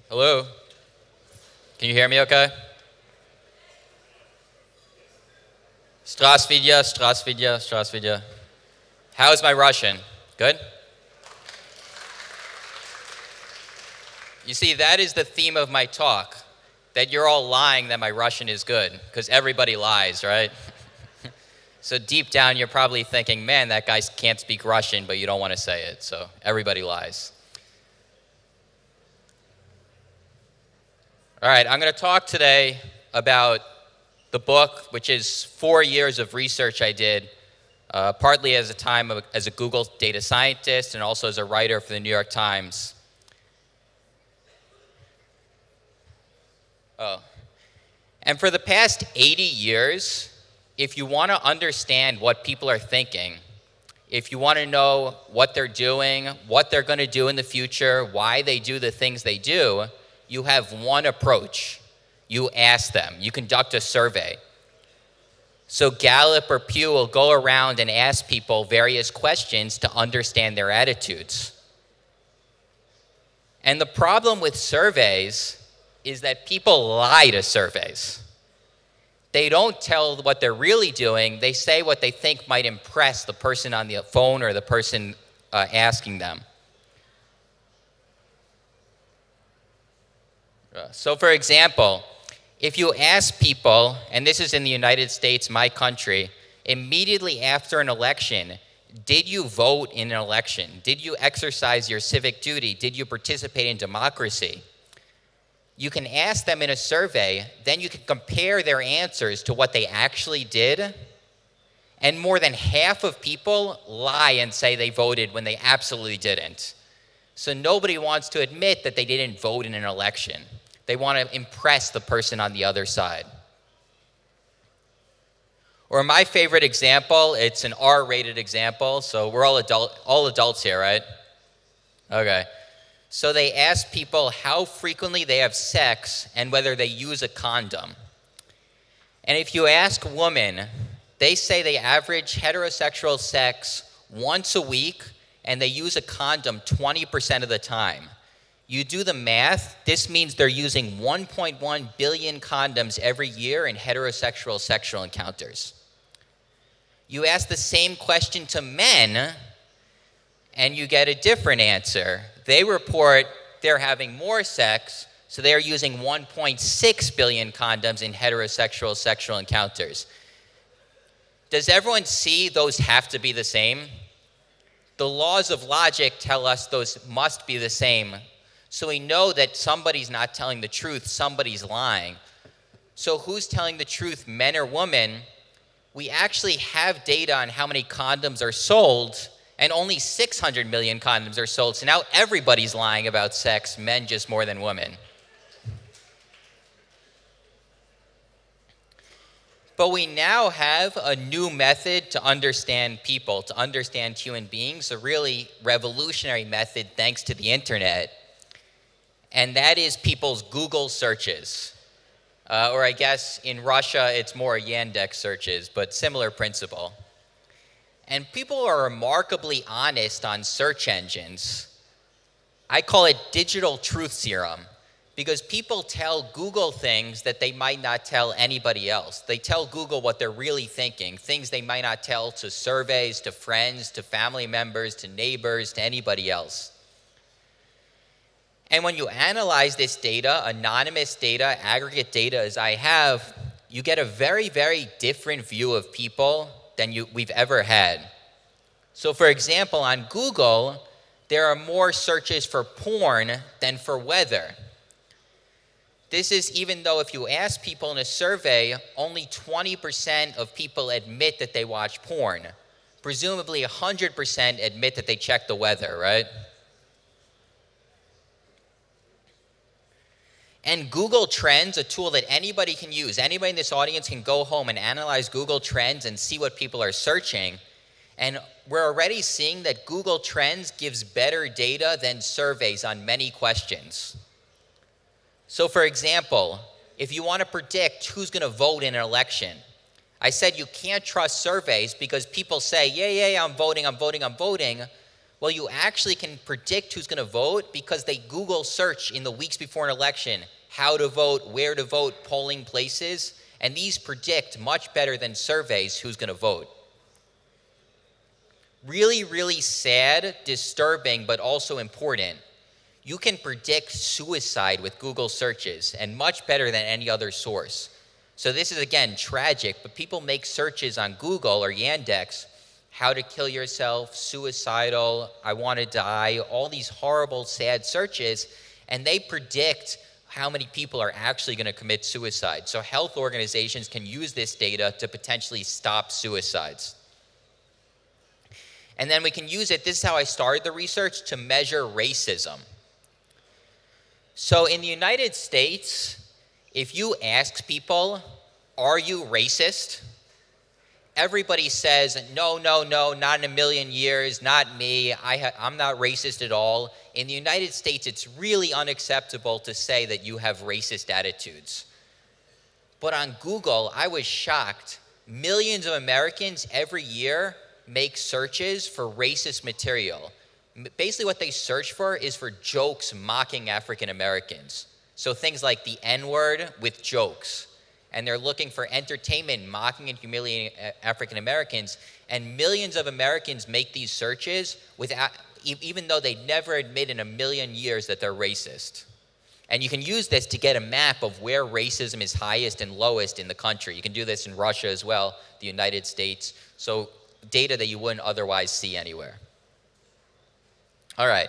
Hello? Can you hear me okay? Здравствуйте, здравствуйте, здравствуйте. How's my Russian? Good? You see, that is the theme of my talk, that you're all lying that my Russian is good, because everybody lies, right? So deep down, you're probably thinking, man, that guy can't speak Russian, but you don't want to say it, so everybody lies. All right, I'm going to talk today about the book, which is 4 years of research I did, partly as a Google data scientist and also as a writer for the New York Times. And for the past 80 years, if you want to understand what people are thinking, if you want to know what they're doing, what they're going to do in the future, why they do the things they do, you have one approach. You ask them. You conduct a survey. So Gallup or Pew will go around and ask people various questions to understand their attitudes. And the problem with surveys is that people lie to surveys. They don't tell what they're really doing. They say what they think might impress the person on the phone or the person asking them. So for example, if you ask people, and this is in the United States, my country, immediately after an election, did you vote in an election? Did you exercise your civic duty? Did you participate in democracy? You can ask them in a survey, then you can compare their answers to what they actually did, and more than half of people lie and say they voted when they absolutely didn't. So nobody wants to admit that they didn't vote in an election. They want to impress the person on the other side. Or my favorite example, it's an R-rated example, so we're all adults here, right? Okay. So they ask people how frequently they have sex and whether they use a condom. And if you ask women, they say they average heterosexual sex once a week and they use a condom 20% of the time. You do the math, this means they're using 1.1 billion condoms every year in heterosexual sexual encounters. You ask the same question to men, and you get a different answer. They report they're having more sex, so they're using 1.6 billion condoms in heterosexual sexual encounters. Does everyone see those have to be the same? The laws of logic tell us those must be the same. So we know that somebody's not telling the truth, somebody's lying. So who's telling the truth, men or women? We actually have data on how many condoms are sold, and only 600 million condoms are sold. So now everybody's lying about sex, men just more than women. But we now have a new method to understand people, to understand human beings, a really revolutionary method thanks to the internet. And that is people's Google searches. Or I guess in Russia, it's more Yandex searches, but similar principle. And people are remarkably honest on search engines. I call it digital truth serum, because people tell Google things that they might not tell anybody else. They tell Google what they're really thinking, things they might not tell to surveys, to friends, to family members, to neighbors, to anybody else. And when you analyze this data, anonymous data, aggregate data as I have, you get a very, very different view of people than we've ever had. So for example, on Google, there are more searches for porn than for weather. This is even though if you ask people in a survey, only 20% of people admit that they watch porn. Presumably 100% admit that they check the weather, right? And Google Trends, a tool that anybody can use. Anybody in this audience can go home and analyze Google Trends and see what people are searching. And we're already seeing that Google Trends gives better data than surveys on many questions. So for example, if you want to predict who's going to vote in an election, I said you can't trust surveys because people say, yeah, I'm voting. Well, you actually can predict who's going to vote because they Google search in the weeks before an election how to vote, where to vote, polling places, and these predict much better than surveys who's going to vote. Really, really sad, disturbing, but also important. You can predict suicide with Google searches, and much better than any other source. So this is, again, tragic, but people make searches on Google or Yandex, how to kill yourself, suicidal, I want to die, all these horrible, sad searches, and they predict how many people are actually going to commit suicide. So health organizations can use this data to potentially stop suicides. And then we can use it, this is how I started the research, to measure racism. So in the United States, if you ask people, are you racist? everybody says, no, no, no, not in a million years, not me, I'm not racist at all. In the United States, it's really unacceptable to say that you have racist attitudes. But on Google, I was shocked. Millions of Americans every year make searches for racist material. Basically what they search for is for jokes mocking African Americans. So things like the N-word with jokes. And they're looking for entertainment mocking and humiliating African Americans. And millions of Americans make these searches without, even though they never admit in a million years that they're racist. And you can use this to get a map of where racism is highest and lowest in the country. You can do this in Russia as well, the United States. So data that you wouldn't otherwise see anywhere. All right,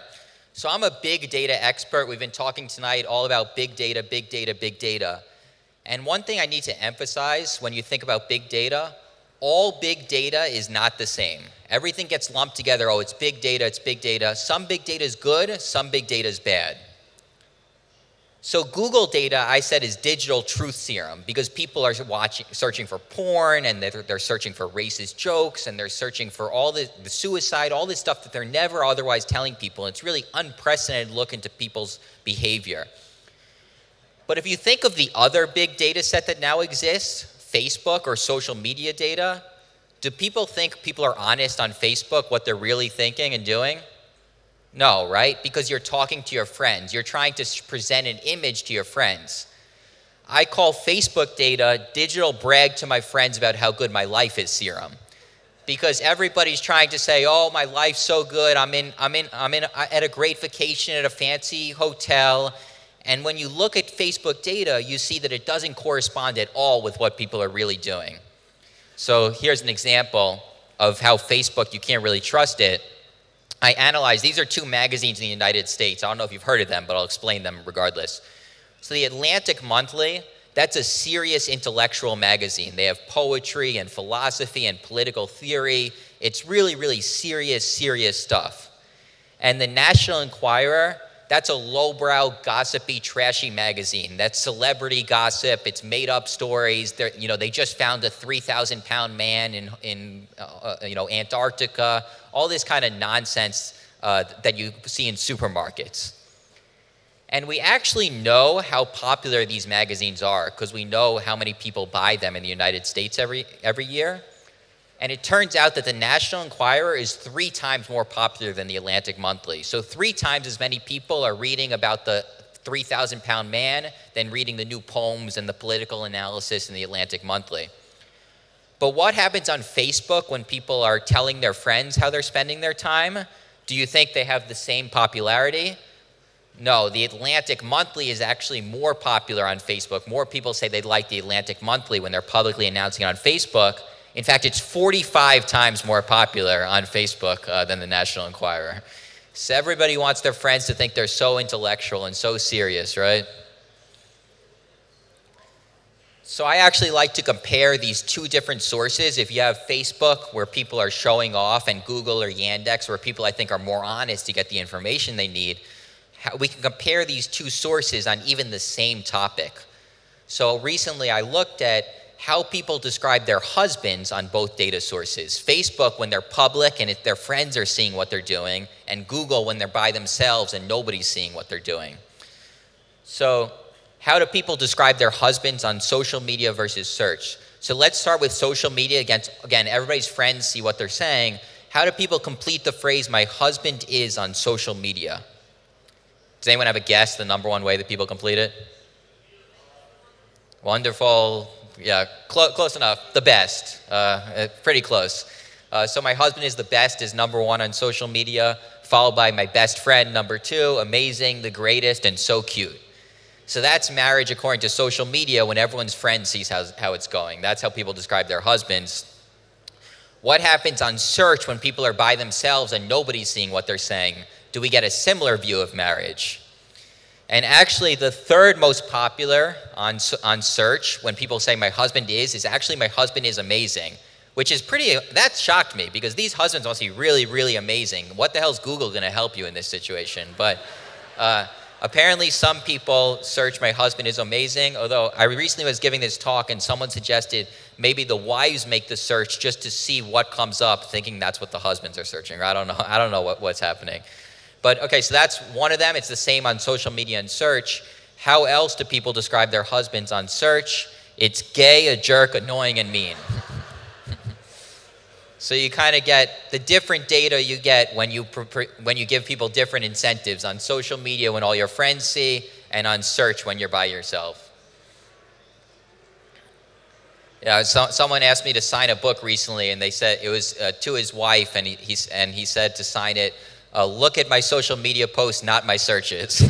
so I'm a big data expert. We've been talking tonight all about big data, big data, big data. And one thing I need to emphasize when you think about big data, all big data is not the same. Everything gets lumped together. Oh, it's big data, it's big data. Some big data is good, some big data is bad. So Google data, I said, is digital truth serum because people are searching for porn and they're searching for racist jokes and they're searching for all the suicide, all this stuff that they're never otherwise telling people. It's really unprecedented look into people's behavior. But if you think of the other big data set that now exists, Facebook or social media data, do people think people are honest on Facebook, what they're really thinking and doing? No, right? Because you're talking to your friends. You're trying to present an image to your friends. I call Facebook data digital brag to my friends about how good my life is serum. Because everybody's trying to say, oh, my life's so good. I'm at a great vacation at a fancy hotel. And when you look at Facebook data, you see that it doesn't correspond at all with what people are really doing. So here's an example of how Facebook, you can't really trust it. I analyzed, these are two magazines in the United States. I don't know if you've heard of them, but I'll explain them regardless. So the Atlantic Monthly, that's a serious intellectual magazine. They have poetry and philosophy and political theory. It's really, really serious stuff. And the National Enquirer, that's a lowbrow, gossipy, trashy magazine. That's celebrity gossip. It's made up stories. They just found a 3,000-pound man in Antarctica. All this kind of nonsense that you see in supermarkets. And we actually know how popular these magazines are because we know how many people buy them in the United States every year. And it turns out that the National Enquirer is 3 times more popular than the Atlantic Monthly. So 3 times as many people are reading about the 3,000-pound man than reading the new poems and the political analysis in the Atlantic Monthly. But what happens on Facebook when people are telling their friends how they're spending their time? Do you think they have the same popularity? No, the Atlantic Monthly is actually more popular on Facebook. More people say they like the Atlantic Monthly when they're publicly announcing it on Facebook. In fact, it's 45 times more popular on Facebook than the National Enquirer. So everybody wants their friends to think they're so intellectual and so serious, right? So I actually like to compare these 2 different sources. If you have Facebook, where people are showing off, and Google or Yandex, where people I think are more honest to get the information they need, we can compare these 2 sources on even the same topic. So recently I looked at how people describe their husbands on both data sources. Facebook when they're public and if their friends are seeing what they're doing, and Google when they're by themselves and nobody's seeing what they're doing. So how do people describe their husbands on social media versus search? So let's start with social media. Again, everybody's friends see what they're saying. How do people complete the phrase, my husband is on social media? Does anyone have a guess the #1 way that people complete it? Wonderful. Yeah, close enough. The best. Pretty close. So my husband is the best is #1 on social media, followed by my best friend, #2, amazing, the greatest, and so cute. So that's marriage according to social media when everyone's friend sees how it's going. That's how people describe their husbands. What happens on search when people are by themselves and nobody's seeing what they're saying? Do we get a similar view of marriage? And actually the 3rd most popular on search when people say my husband is actually my husband is amazing, which is that shocked me because these husbands must be really, really amazing. What the hell is Google gonna help you in this situation? But Apparently, some people search "my husband is amazing," although I recently was giving this talk and someone suggested maybe the wives make the search just to see what comes up, thinking that's what the husbands are searching. Or I don't know what's happening. But okay, so that's one of them. It's the same on social media and search. How else do people describe their husbands on search? It's gay, a jerk, annoying, and mean. So you kind of get the different data you get when you give people different incentives on social media when all your friends see, and on search when you're by yourself. Yeah, someone asked me to sign a book recently, and they said it was to his wife, and he said to sign it, "Look at my social media posts, not my searches."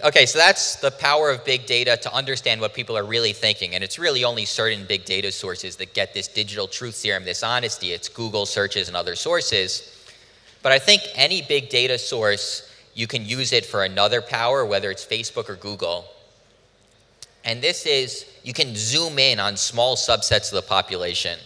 Okay, so that's the power of big data to understand what people are really thinking. And it's really only certain big data sources that get this digital truth serum, this honesty. It's Google searches and other sources. But I think any big data source, you can use it for another power, whether it's Facebook or Google. And this is, you can zoom in on small subsets of the population.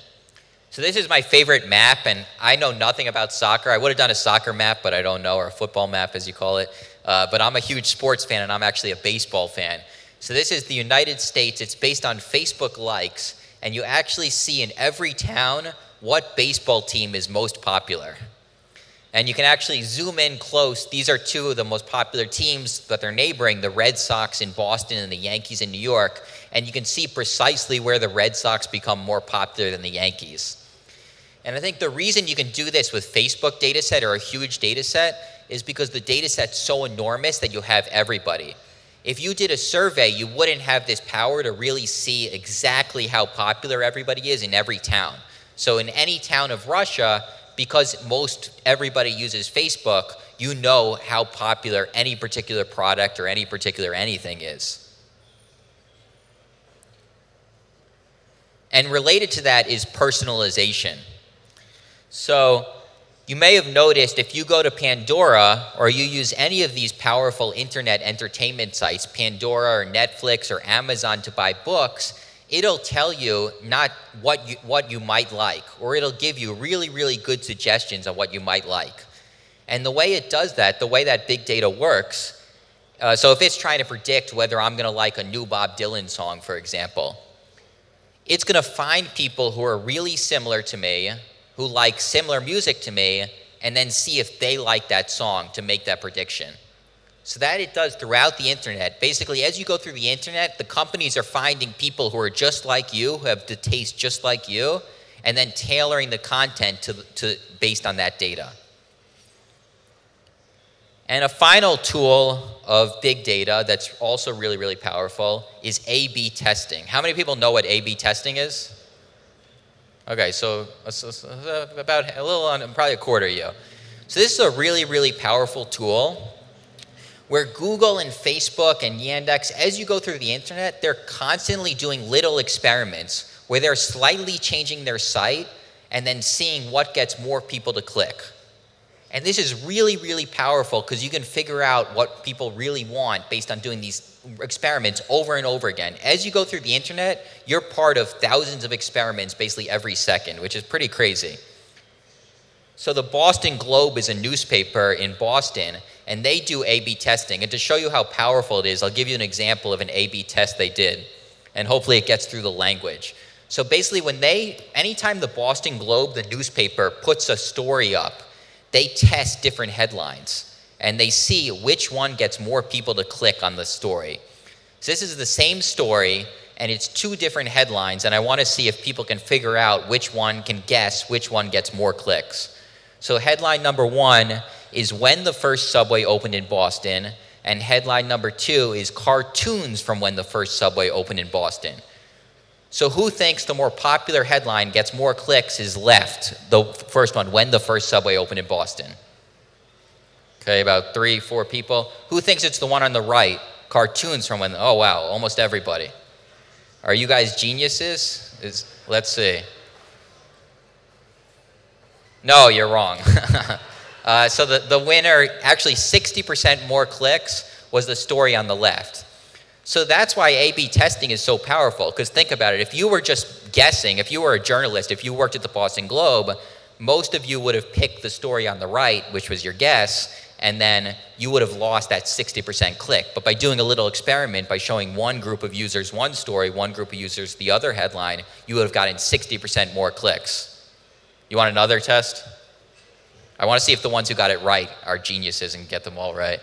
So this is my favorite map, and I know nothing about soccer. I would have done a soccer map, but I don't know, or a football map as you call it. But I'm a huge sports fan, and I'm actually a baseball fan. So this is the United States. It's based on Facebook likes, and you actually see in every town what baseball team is most popular. And you can actually zoom in close. These are two of the most popular teams that they're neighboring, the Red Sox in Boston and the Yankees in New York. And you can see precisely where the Red Sox become more popular than the Yankees. And I think the reason you can do this with Facebook data set or a huge data set is because the data set's so enormous that you have everybody. If you did a survey, you wouldn't have this power to really see exactly how popular everybody is in every town. So in any town of Russia, because everybody uses Facebook, you know how popular any particular product or any particular anything is. And related to that is personalization. So you may have noticed if you go to Pandora or you use any of these powerful internet entertainment sites, Pandora or Netflix or Amazon, to buy books, it'll tell you not what you might like, or it'll give you really, really good suggestions on what you might like. And the way it does that, the way that big data works, so if it's trying to predict whether I'm going to like a new Bob Dylan song, for example, it's going to find people who are really similar to me, who like similar music to me, and then see if they like that song to make that prediction. So that it does throughout the internet. Basically, as you go through the internet, the companies are finding people who are just like you, who have the taste just like you, and then tailoring the content based on that data. And a final tool of big data that's also really, really powerful is A/B testing. How many people know what A/B testing is? Okay, so about a little on, probably a quarter of you. So this is a really, really powerful tool where Google and Facebook and Yandex, as you go through the internet, they're constantly doing little experiments where they're slightly changing their site and then seeing what gets more people to click. And this is really, really powerful because you can figure out what people really want based on doing these experiments over and over again. As you go through the internet, you're part of thousands of experiments basically every second, which is pretty crazy. So the Boston Globe is a newspaper in Boston, and they do A/B testing. And to show you how powerful it is, I'll give you an example of an A/B test they did, and hopefully it gets through the language. So basically anytime the Boston Globe, the newspaper, puts a story up, they test different headlines, and they see which one gets more people to click on the story. So this is the same story, and it's two different headlines, and I want to see if people can figure out which one, can guess which one gets more clicks. So headline number 1 is when the first subway opened in Boston, and headline number 2 is cartoons from when the first subway opened in Boston. So who thinks the more popular headline gets more clicks is left, the first one, when the first subway opened in Boston? Okay, about 3-4 people. Who thinks it's the one on the right, cartoons from when, oh wow, almost everybody. Are you guys geniuses? Let's see. No, you're wrong. So the winner, actually 60% more clicks, was the story on the left. So that's why A/B testing is so powerful, because think about it. If you were just guessing, if you were a journalist, if you worked at the Boston Globe, most of you would have picked the story on the right, which was your guess, and then you would have lost that 60% click. But by doing a little experiment, by showing one group of users one story, one group of users the other headline, you would have gotten 60% more clicks. You want another test? I want to see if the ones who got it right are geniuses and get them all right.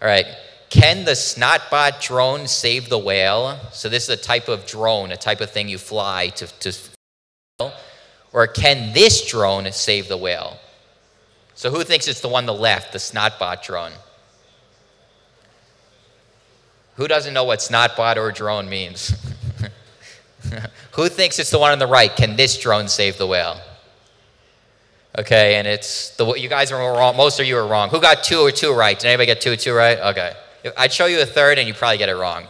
All right. Can the Snotbot drone save the whale? So this is a type of drone, a type of thing you fly to or can this drone save the whale? So who thinks it's the one on the left, the Snotbot drone? Who doesn't know what Snotbot or drone means? Who thinks it's the one on the right? Can this drone save the whale? Okay, and it's you guys are wrong. Most of you are wrong. Who got 2 or 2 right? Did anybody get 2 or 2 right? Okay. I'd show you a third and you probably get it wrong,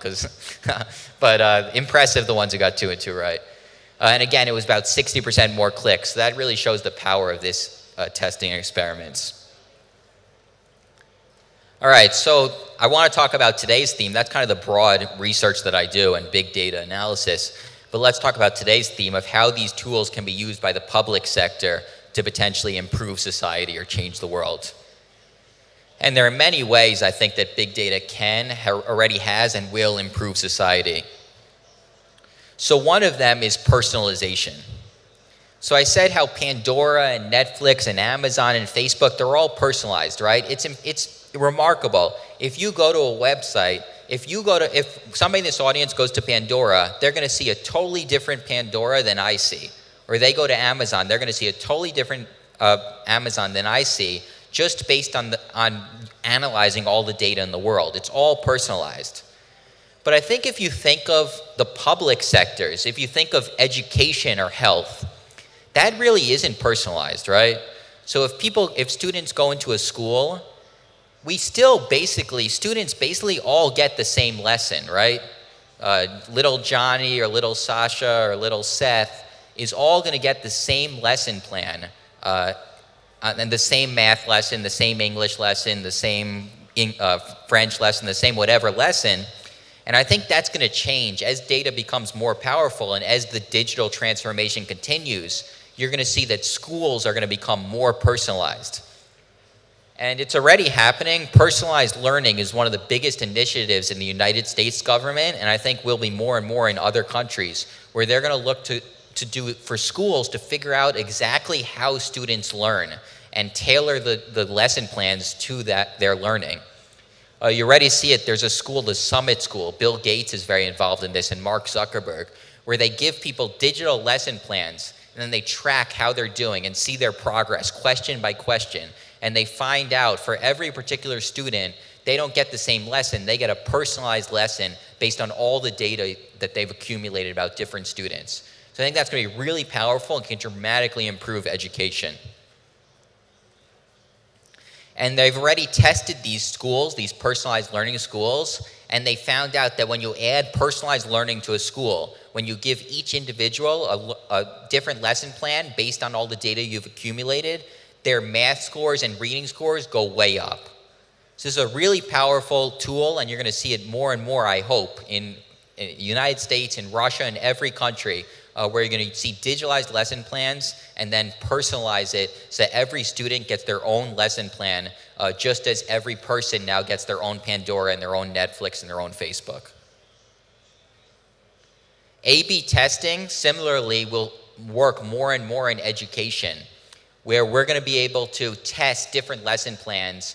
but impressive the ones who got 2 and 2 right. And again, it was about 60% more clicks. So that really shows the power of this testing experiments. All right, so I want to talk about today's theme. That's kind of the broad research that I do and big data analysis. But let's talk about today's theme of how these tools can be used by the public sector to potentially improve society or change the world. And there are many ways I think that big data already has and will improve society. So one of them is personalization. So I said how Pandora and Netflix and Amazon and Facebook, they're all personalized, right? It's remarkable. If you go to a website, if somebody in this audience goes to Pandora, they're going to see a totally different Pandora than I see. Or they go to Amazon, they're going to see a totally different Amazon than I see, just based on analyzing all the data in the world. It's all personalized. But I think if you think of the public sectors, if you think of education or health, that really isn't personalized, right? So if students go into a school, students basically all get the same lesson, right? Little Johnny or little Sasha or little Seth is all going to get the same lesson plan, and the same math lesson, the same English lesson, the same French lesson, the same whatever lesson. And I think that's going to change as data becomes more powerful and as the digital transformation continues. You're going to see that schools are going to become more personalized. And it's already happening. Personalized learning is one of the biggest initiatives in the United States government, and I think will be more and more in other countries, where they're going to look to do it for schools to figure out exactly how students learn and tailor the lesson plans to their learning. You already see it. There's a school, the Summit School. Bill Gates is very involved in this, and Mark Zuckerberg, where they give people digital lesson plans, and then they track how they're doing and see their progress question by question. And they find out for every particular student, they don't get the same lesson. They get a personalized lesson based on all the data that they've accumulated about different students. So I think that's going to be really powerful and can dramatically improve education. And they've already tested these schools, these personalized learning schools, and they found out that when you add personalized learning to a school, when you give each individual a different lesson plan based on all the data you've accumulated, their math scores and reading scores go way up. So this is a really powerful tool, and you're going to see it more and more, I hope, in the United States, in Russia, and every country, where you're going to see digitalized lesson plans and then personalize it so that every student gets their own lesson plan, just as every person now gets their own Pandora and their own Netflix and their own Facebook. A/B testing, similarly, will work more and more in education, where we're going to be able to test different lesson plans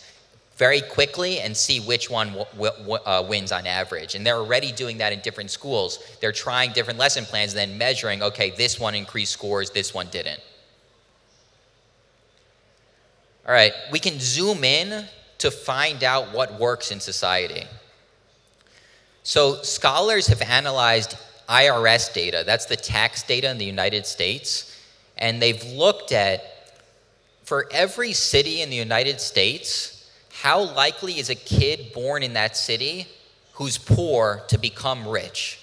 very quickly and see which one wins on average. And they're already doing that in different schools. They're trying different lesson plans and then measuring, okay, this one increased scores, this one didn't. All right, we can zoom in to find out what works in society. So scholars have analyzed IRS data, that's the tax data in the United States, and they've looked at, for every city in the United States, how likely is a kid born in that city who's poor to become rich?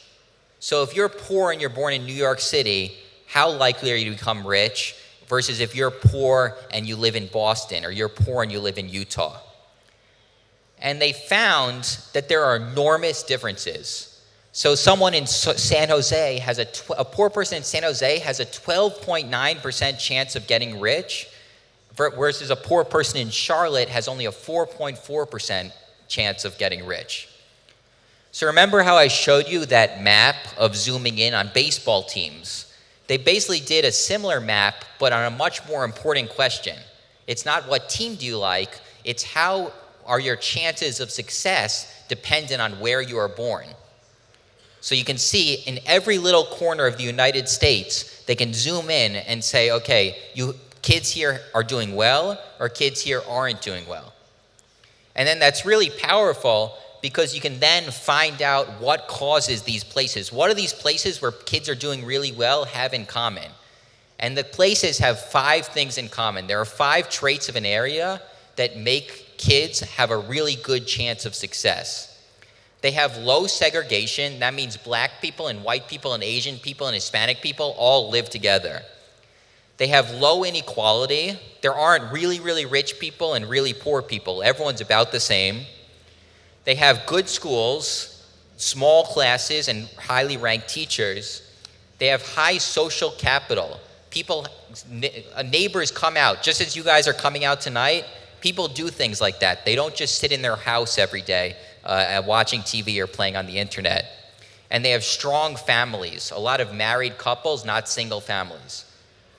So if you're poor and you're born in New York City, how likely are you to become rich versus if you're poor and you live in Boston, or you're poor and you live in Utah? And they found that there are enormous differences. So someone in San Jose has a poor person in San Jose has a 12.9% chance of getting rich, versus a poor person in Charlotte has only a 4.4% chance of getting rich. So remember how I showed you that map of zooming in on baseball teams? They basically did a similar map, but on a much more important question. It's not what team do you like, it's how are your chances of success dependent on where you are born. So you can see in every little corner of the United States, they can zoom in and say, okay, you kids here are doing well, or kids here aren't doing well. And then that's really powerful because you can then find out what causes these places. What do these places where kids are doing really well have in common? And the places have 5 things in common. There are 5 traits of an area that make kids have a really good chance of success. They have low segregation. That means black people and white people and Asian people and Hispanic people all live together. They have low inequality. There aren't really, really rich people and really poor people. Everyone's about the same. They have good schools, small classes, and highly ranked teachers. They have high social capital. Neighbors come out, just as you guys are coming out tonight. People do things like that. They don't just sit in their house every day watching TV or playing on the internet. And they have strong families, a lot of married couples, not single families.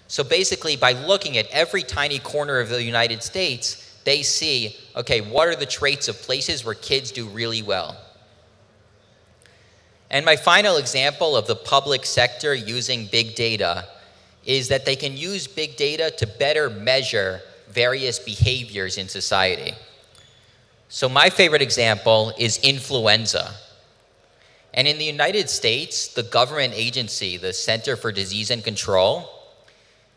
So basically, by looking at every tiny corner of the United States, they see, okay, what are the traits of places where kids do really well? And my final example of the public sector using big data is that they can use big data to better measure various behaviors in society. So my favorite example is influenza. And in the United States, the government agency, the Center for Disease and Control,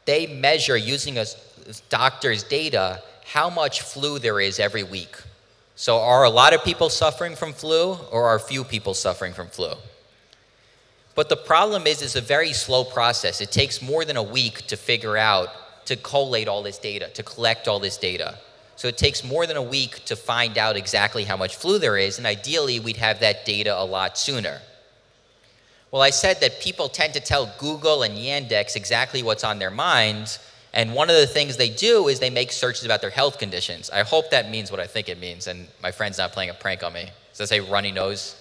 they measure using a doctor's data how much flu there is every week. So are a lot of people suffering from flu, or are few people suffering from flu? But the problem is it's a very slow process. It takes more than a week to figure out, to collate all this data, to collect all this data. So it takes more than a week to find out exactly how much flu there is, and ideally we'd have that data a lot sooner. Well, I said that people tend to tell Google and Yandex exactly what's on their minds, and one of the things they do is they make searches about their health conditions. I hope that means what I think it means, and my friend's not playing a prank on me. Does that say runny nose?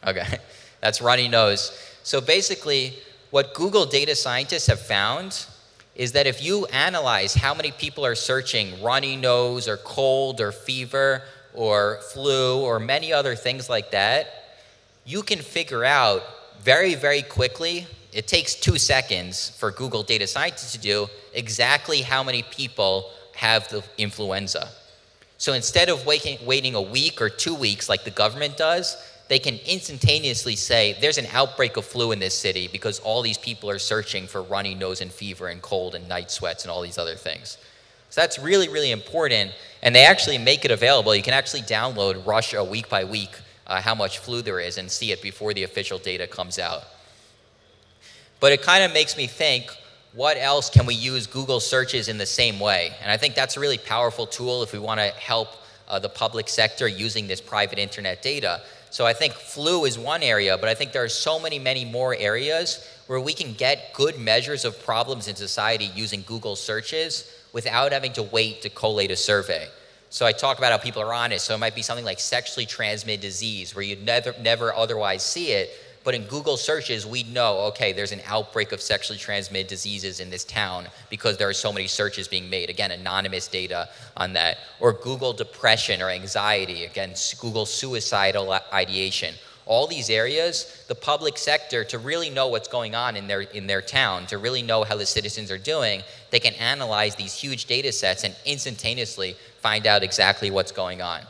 Okay, that's runny nose. So basically, what Google data scientists have found is that if you analyze how many people are searching runny nose or cold or fever or flu or many other things like that, you can figure out very, very quickly, it takes 2 seconds for Google data scientists to do exactly how many people have the influenza. So instead of waiting a week or 2 weeks like the government does, they can instantaneously say, there's an outbreak of flu in this city because all these people are searching for runny nose and fever and cold and night sweats and all these other things. So that's really, really important. And they actually make it available. You can actually download Russia week by week how much flu there is and see it before the official data comes out. But it kind of makes me think, what else can we use Google searches in the same way? And I think that's a really powerful tool if we want to help the public sector using this private internet data. So I think flu is one area, but I think there are so many more areas where we can get good measures of problems in society using Google searches without having to wait to collate a survey. So I talk about how people are honest. So it might be something like sexually transmitted disease where you'd never otherwise see it. But in Google searches, we know, okay, there's an outbreak of sexually transmitted diseases in this town because there are so many searches being made. Again, anonymous data on that. Or Google depression or anxiety. Again, Google suicidal ideation. All these areas, the public sector, to really know what's going on in their town, to really know how the citizens are doing, they can analyze these huge data sets and instantaneously find out exactly what's going on.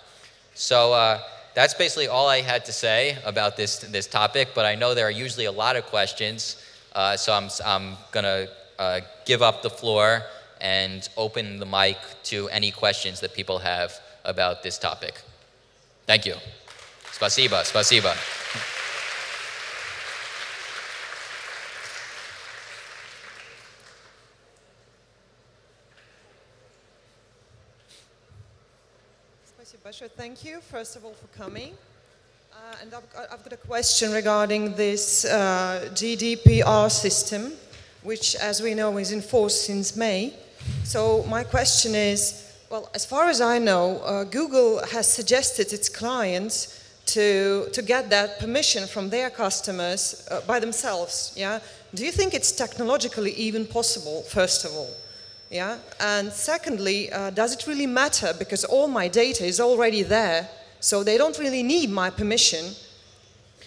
So that's basically all I had to say about this topic, but I know there are usually a lot of questions, so I'm gonna give up the floor and open the mic to any questions that people have about this topic. Thank you. Spasiba, spasiba. Thank you, first of all, for coming. And I've got a question regarding this GDPR system, which, as we know, is in force since May. So my question is, well, as far as I know, Google has suggested its clients to get that permission from their customers by themselves. Yeah. Do you think it's technologically even possible? First of all, yeah. And secondly, does it really matter, because all my data is already there, so they don't really need my permission,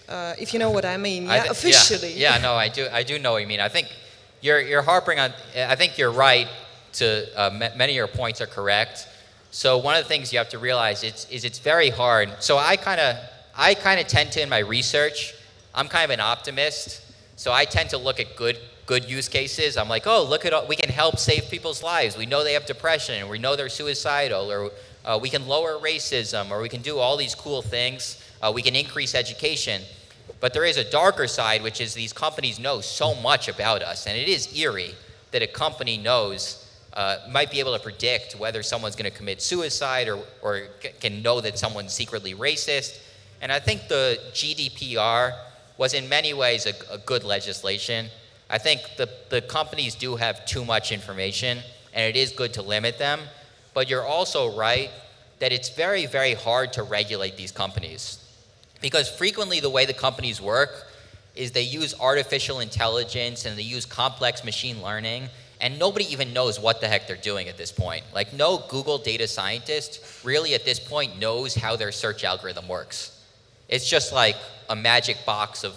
if you know what I mean. Yeah, officially. Yeah, no, I do know what you mean. I think you're harping on. I think you're right. Many of your points are correct. So one of the things you have to realize is it's very hard. So I kind of tend to, in my research, I'm kind of an optimist. So I tend to look at good use cases. I'm like, oh, look at we can help save people's lives. We know they have depression, or we know they're suicidal, or we can lower racism, or we can do all these cool things. We can increase education. But there is a darker side, which is these companies know so much about us, and it is eerie that a company knows. Might be able to predict whether someone's going to commit suicide or can know that someone's secretly racist. And I think the GDPR was in many ways a good legislation. I think the companies do have too much information, and it is good to limit them. But you're also right that it's very, very hard to regulate these companies. Because frequently the way the companies work is they use artificial intelligence and they use complex machine learning, and nobody even knows what the heck they're doing at this point. Like, no Google data scientist really at this point knows how their search algorithm works. It's just like a magic box of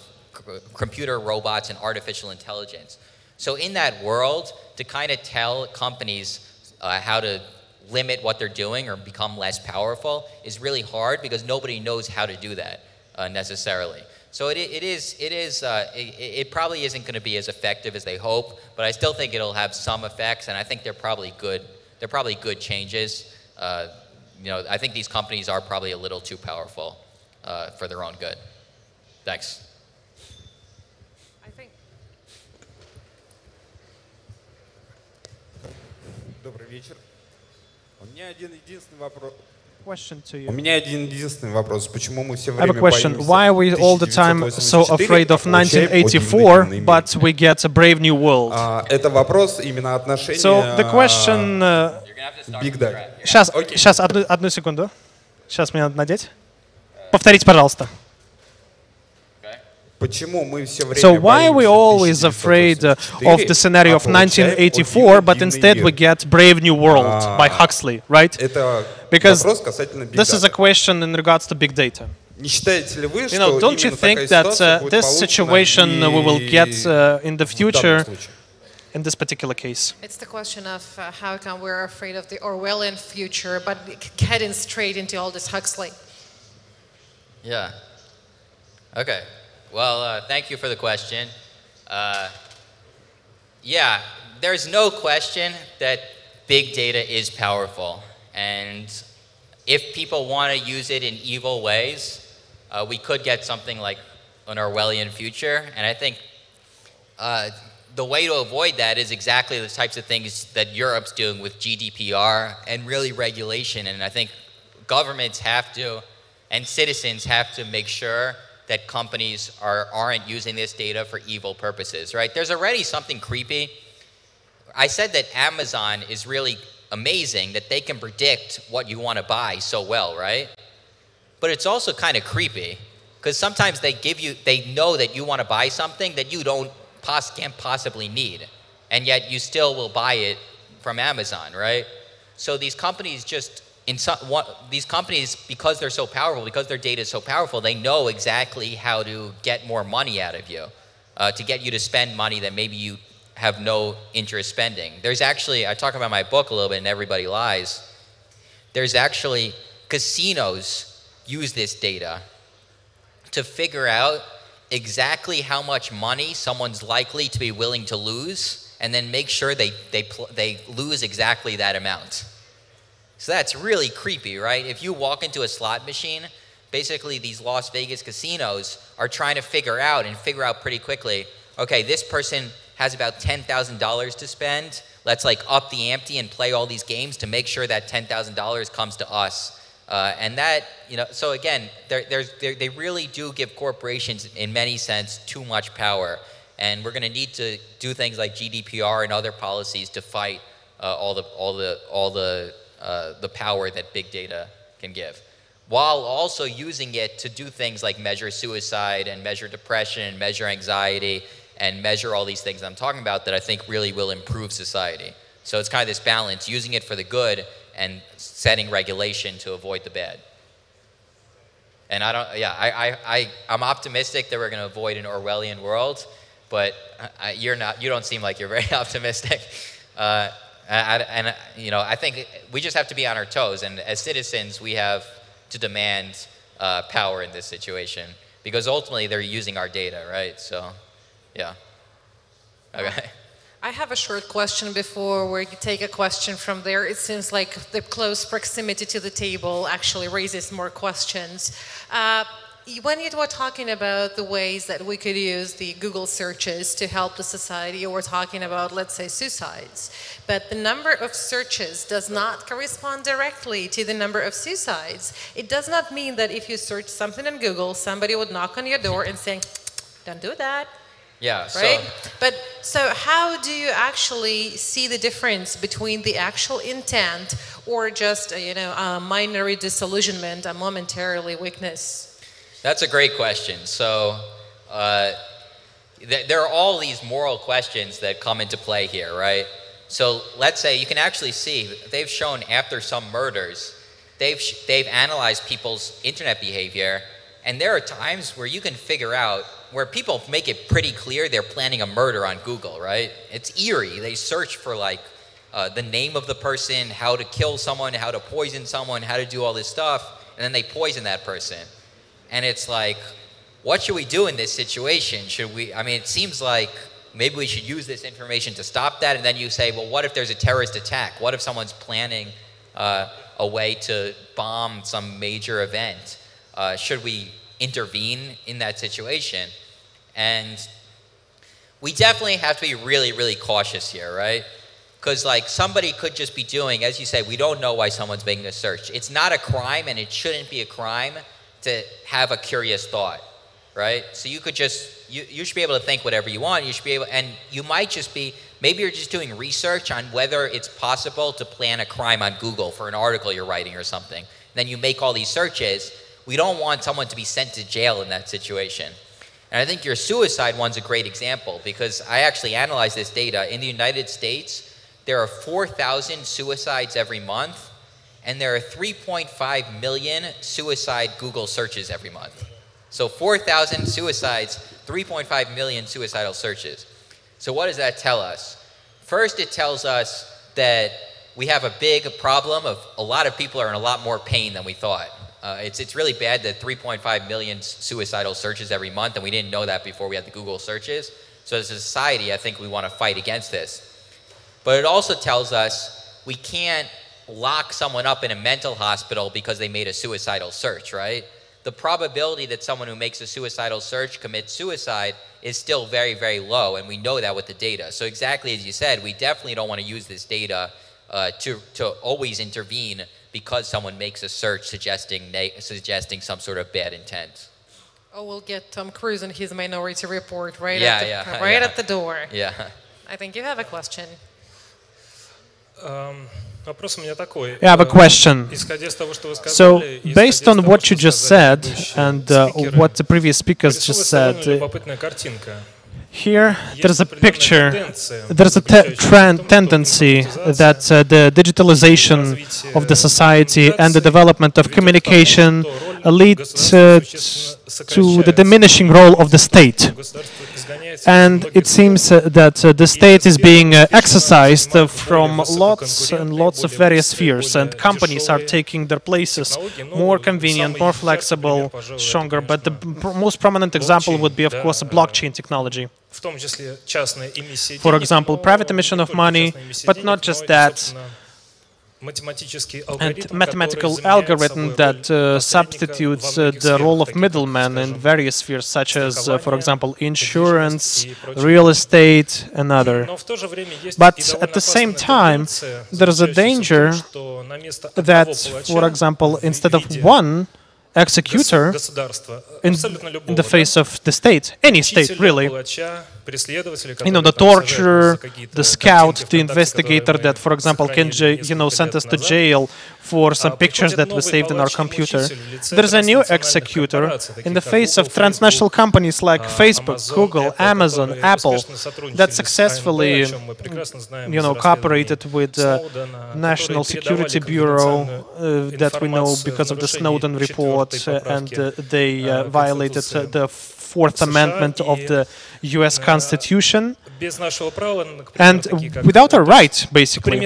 computer robots and artificial intelligence. So in that world, to kind of tell companies how to limit what they're doing or become less powerful is really hard, because nobody knows how to do that necessarily. So it probably isn't going to be as effective as they hope, but I still think it'll have some effects, and I think they're probably good. They're probably good changes. I think these companies are probably a little too powerful for their own good. Thanks. I think. Добрый вечер. У меня один-единственный вопрос. Question to you. У меня один-единственный вопрос. Почему мы все I have a время question. боимся Why are we all the time so afraid of 1984, but we get a brave new world? Это вопрос именно отношения So the question. Big Data. Сейчас, одну секунду. Сейчас мне надо надеть. Повторите, пожалуйста. Почему мы все время So why are we always afraid of the scenario of 1984, but instead we get Brave New World by Huxley, right? Because this is a question in regards to big data. You know, don't you think that this situation we will get in the future in this particular case? It's the question of how come we're afraid of the Orwellian future, but heading straight into all this Huxley. Yeah. Okay. Well, thank you for the question. Yeah, there's no question that big data is powerful. And if people want to use it in evil ways, we could get something like an Orwellian future. And I think the way to avoid that is exactly the types of things that Europe's doing with GDPR and really regulation. And I think governments have to, and citizens have to make sure that companies aren't using this data for evil purposes, right? There's already something creepy. I said that Amazon is really amazing, that they can predict what you want to buy so well, right? But it's also kind of creepy, because sometimes they know that you want to buy something that you can't possibly need, and yet you still will buy it from Amazon, right? So these companies these companies, because they're so powerful, because their data is so powerful, they know exactly how to get more money out of you, to get you to spend money that maybe you have no interest spending. There's actually, I talk about my book a little bit in Everybody Lies, there's actually casinos use this data to figure out exactly how much money someone's likely to be willing to lose, and then make sure they lose exactly that amount. So that's really creepy, right? If you walk into a slot machine, basically these Las Vegas casinos are trying to figure out pretty quickly, okay, this person has about $10,000 to spend. Let's like up the ante and play all these games to make sure that $10,000 comes to us. And that, so again, they really do give corporations, in many sense, too much power. And we're going to need to do things like GDPR and other policies to fight all the power that big data can give, while also using it to do things like measure suicide and measure depression and measure anxiety and measure all these things I'm talking about that I think really will improve society. So it's kind of this balance, using it for the good and setting regulation to avoid the bad. And I'm optimistic that we're going to avoid an Orwellian world, but you don't seem like you're very optimistic. I think we just have to be on our toes, and as citizens, we have to demand power in this situation, because ultimately they're using our data, right? So, yeah. Okay. I have a short question before we take a question from there. It seems like the close proximity to the table actually raises more questions. When you were talking about the ways that we could use the Google searches to help the society, you were talking about, let's say, suicides. But the number of searches does not correspond directly to the number of suicides. It does not mean that if you search something on Google, somebody would knock on your door and say, don't do that. Yeah, right? So how do you actually see the difference between the actual intent or just, a minor disillusionment, a momentarily weakness? That's a great question. So there are all these moral questions that come into play here, right? So let's say you can actually see, they've shown after some murders, they've analyzed people's internet behavior, and there are times where you can figure out where people make it pretty clear they're planning a murder on Google, right? It's eerie. They search for the name of the person, how to kill someone, how to poison someone, how to do all this stuff, and then they poison that person. And it's like, what should we do in this situation? It seems like maybe we should use this information to stop that, and then you say, well, what if there's a terrorist attack? What if someone's planning a way to bomb some major event? Should we intervene in that situation? And we definitely have to be really, really cautious here, right? Because somebody could just be doing, as you say, we don't know why someone's making a search. It's not a crime, and it shouldn't be a crime to have a curious thought, right? So you could just, you should be able to think whatever you want. You should be able, and you might just be, maybe you're just doing research on whether it's possible to plan a crime on Google for an article you're writing or something. Then you make all these searches. We don't want someone to be sent to jail in that situation. And I think your suicide one's a great example, because I actually analyzed this data. In the United States, there are 4,000 suicides every month, and there are 3.5 million suicide Google searches every month. So 4,000 suicides, 3.5 million suicidal searches. So what does that tell us? First, it tells us that we have a big problem of a lot of people are in a lot more pain than we thought. It's really bad that 3.5 million suicidal searches every month, and we didn't know that before we had the Google searches. So as a society, I think we want to fight against this. But it also tells us we can't lock someone up in a mental hospital because they made a suicidal search, right? The probability that someone who makes a suicidal search commits suicide is still very, very low, and we know that with the data. So exactly as you said, we definitely don't want to use this data to always intervene because someone makes a search suggesting some sort of bad intent. Oh, we'll get Tom Cruise and his Minority Report right at the door. Yeah. I think you have a question. I have a question. So, based on what you just said and what the previous speakers just said, here there's a picture, there's a tendency that the digitalization of the society and the development of communication lead to the diminishing role of the state. And it seems that the state is being exercised from lots and lots of various spheres, and companies are taking their places, more convenient, more flexible, stronger. But the most prominent example would be, of course, blockchain technology. For example, private emission of money, but not just that, and mathematical algorithm that substitutes the role of middlemen in various spheres, such as, for example, insurance, real estate, and other. But at the same time, there is a danger that, for example, instead of one executor in the face of the state, any state really, the torturer, the scout, the investigator that, for example, can send us to jail for some pictures that we saved in our computer. There's a new executor in the face of transnational companies like Facebook, Google, Amazon, Apple that successfully, cooperated with the National Security Bureau that we know because of the Snowden report, and they violated the Fourth Amendment of the US Constitution, and without a right, basically.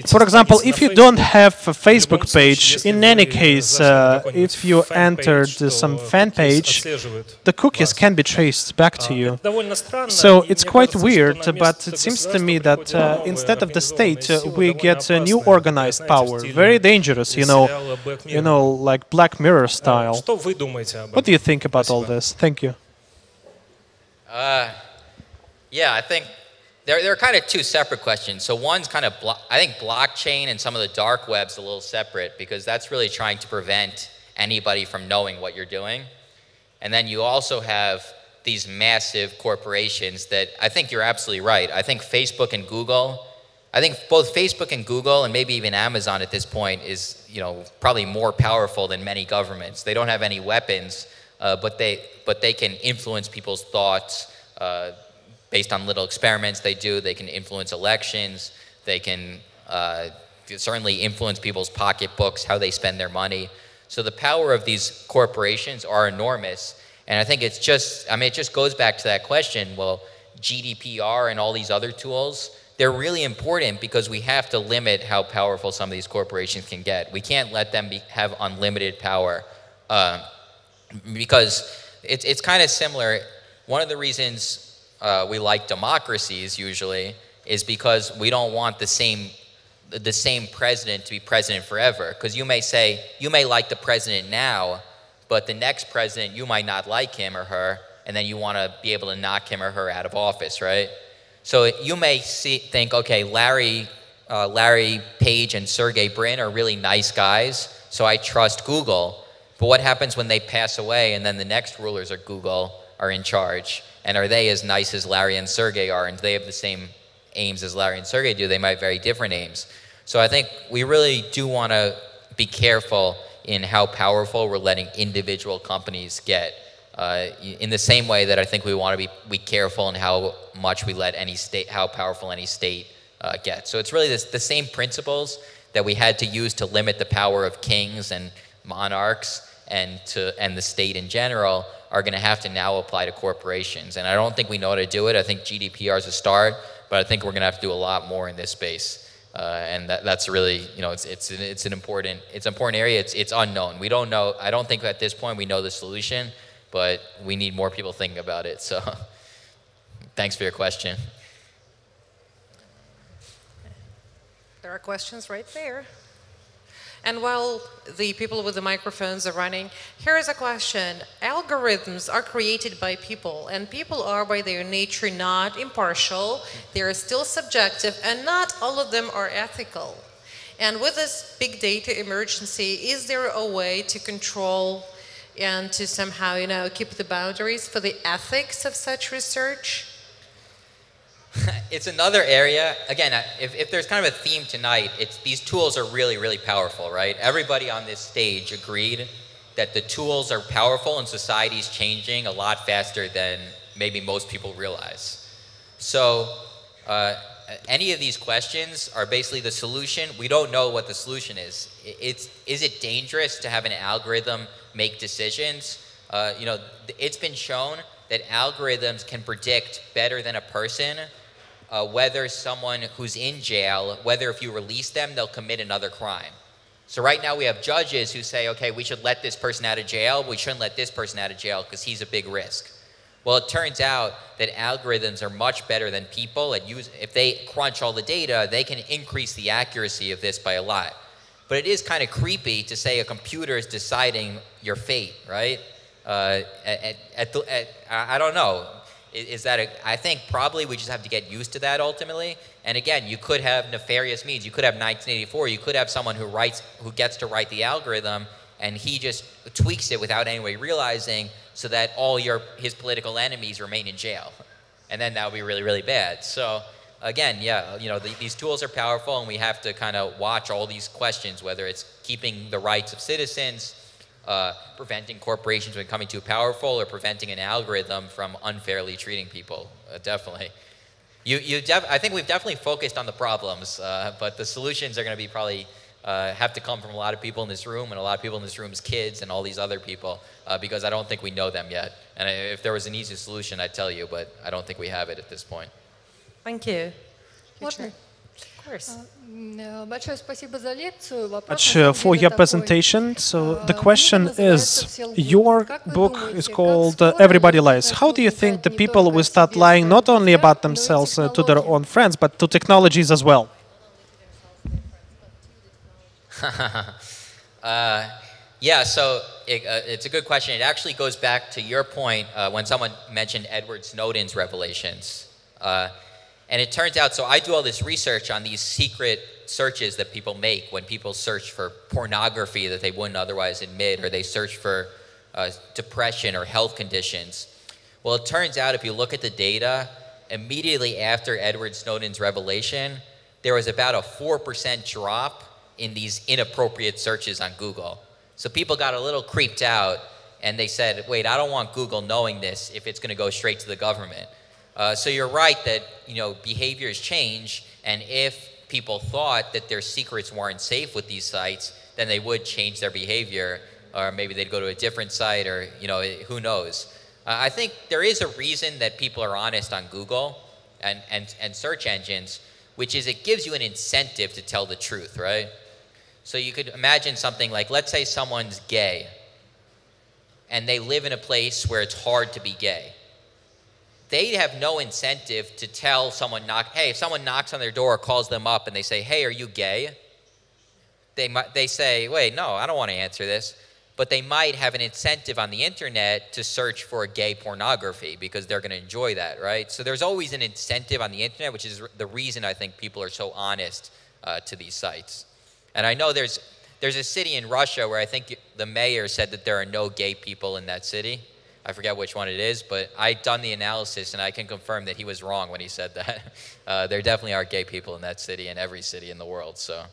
For example, if you don't have a Facebook page, in any case, if you entered some fan page, the cookies can be traced back to you. So it's quite weird, but it seems to me that instead of the state, we get a new organized power, very dangerous, like Black Mirror style. What do you think about all this? Thank you. Yeah, I think they're kind of two separate questions. So one's kind of, I think blockchain and some of the dark web's a little separate because that's really trying to prevent anybody from knowing what you're doing. And then you also have these massive corporations that I think you're absolutely right. I think Facebook and Google, I think both Facebook and Google and maybe even Amazon at this point is, probably more powerful than many governments. They don't have any weapons, but they can influence people's thoughts based on little experiments they do. They can influence elections. They can certainly influence people's pocketbooks, how they spend their money. So the power of these corporations are enormous. And I think it just goes back to that question, well, GDPR and all these other tools, they're really important because we have to limit how powerful some of these corporations can get. We can't let them have unlimited power because it's kind of similar. One of the reasons we like democracies usually is because we don't want the same president to be president forever. Because you may like the president now, but the next president, you might not like him or her, and then you want to be able to knock him or her out of office, right? So you may think, okay, Larry Page and Sergey Brin are really nice guys, so I trust Google. But what happens when they pass away and then the next rulers of Google are in charge? And are they as nice as Larry and Sergey are? And do they have the same aims as Larry and Sergey do? They might have very different aims. So I think we really do want to be careful in how powerful we're letting individual companies get. In the same way that I think we want to be careful in how much we let any state, how powerful any state gets. So it's really the same principles that we had to use to limit the power of kings and monarchs and the state in general are going to have to now apply to corporations. And I don't think we know how to do it. I think GDPR is a start, but I think we're going to have to do a lot more in this space. And that's really, it's an important area. It's unknown. We don't know. I don't think at this point we know the solution, but we need more people thinking about it. So thanks for your question. There are questions right there. And while the people with the microphones are running, here is a question. Algorithms are created by people, and people are by their nature not impartial. They are still subjective, and not all of them are ethical. And with this big data emergency, is there a way to control and to somehow, keep the boundaries for the ethics of such research? It's another area. Again, if there's kind of a theme tonight, these tools are really, really powerful, right? Everybody on this stage agreed that the tools are powerful and society's changing a lot faster than maybe most people realize. So any of these questions are basically the solution. We don't know what the solution is. Is it dangerous to have an algorithm make decisions? It's been shown that algorithms can predict better than a person whether someone who's in jail, whether if you release them, they'll commit another crime. So right now we have judges who say, okay, we should let this person out of jail, we shouldn't let this person out of jail because he's a big risk. Well, it turns out that algorithms are much better than people at if they crunch all the data, they can increase the accuracy of this by a lot. But it is kind of creepy to say a computer is deciding your fate, right? I don't know. is that I think probably we just have to get used to that ultimately. And again, you could have nefarious means. You could have 1984. You could have someone who gets to write the algorithm, and he just tweaks it without anybody realizing, so that all his political enemies remain in jail, and then that would be really, really bad. So again, yeah, these tools are powerful, and we have to kind of watch all these questions, whether it's keeping the rights of citizens, preventing corporations from becoming too powerful, or preventing an algorithm from unfairly treating people. Definitely. I think we've definitely focused on the problems, but the solutions are going to be probably have to come from a lot of people in this room, and a lot of people in this room's kids, and all these other people, because I don't think we know them yet. And if there was an easy solution, I'd tell you, but I don't think we have it at this point. Thank you. Можно? Of course. Большое спасибо за лекцию. Much for your presentation. So the question is, your book is called Everybody Lies. How do you think the people will start lying not only about themselves to their own friends, but to technologies as well? Yeah, so it's a good question. It actually goes back to your point when someone mentioned Edward Snowden's revelations. And it turns out, so I do all this research on these secret searches that people make when people search for pornography that they wouldn't otherwise admit, or they search for depression or health conditions. Well, it turns out if you look at the data, immediately after Edward Snowden's revelation, there was about a 4% drop in these inappropriate searches on Google. So people got a little creeped out, and they said, wait, I don't want Google knowing this if it's going to go straight to the government. So you're right that behaviors change, and if people thought that their secrets weren't safe with these sites, then they would change their behavior, or maybe they'd go to a different site, or who knows. I think there is a reason that people are honest on Google and search engines, which is it gives you an incentive to tell the truth, right? So you could imagine something like, let's say someone's gay, and they live in a place where it's hard to be gay. They have no incentive to tell someone, hey, if someone knocks on their door or calls them up and they say, hey, are you gay? They say, wait, no, I don't want to answer this. But they might have an incentive on the internet to search for gay pornography because they're going to enjoy that, right? So there's always an incentive on the internet, which is the reason I think people are so honest to these sites. And I know there's a city in Russia where I think the mayor said that there are no gay people in that city. I forget which one it is, but I've done the analysis, and I can confirm that he was wrong when he said that. There definitely are gay people in that city, and every city in the world. So,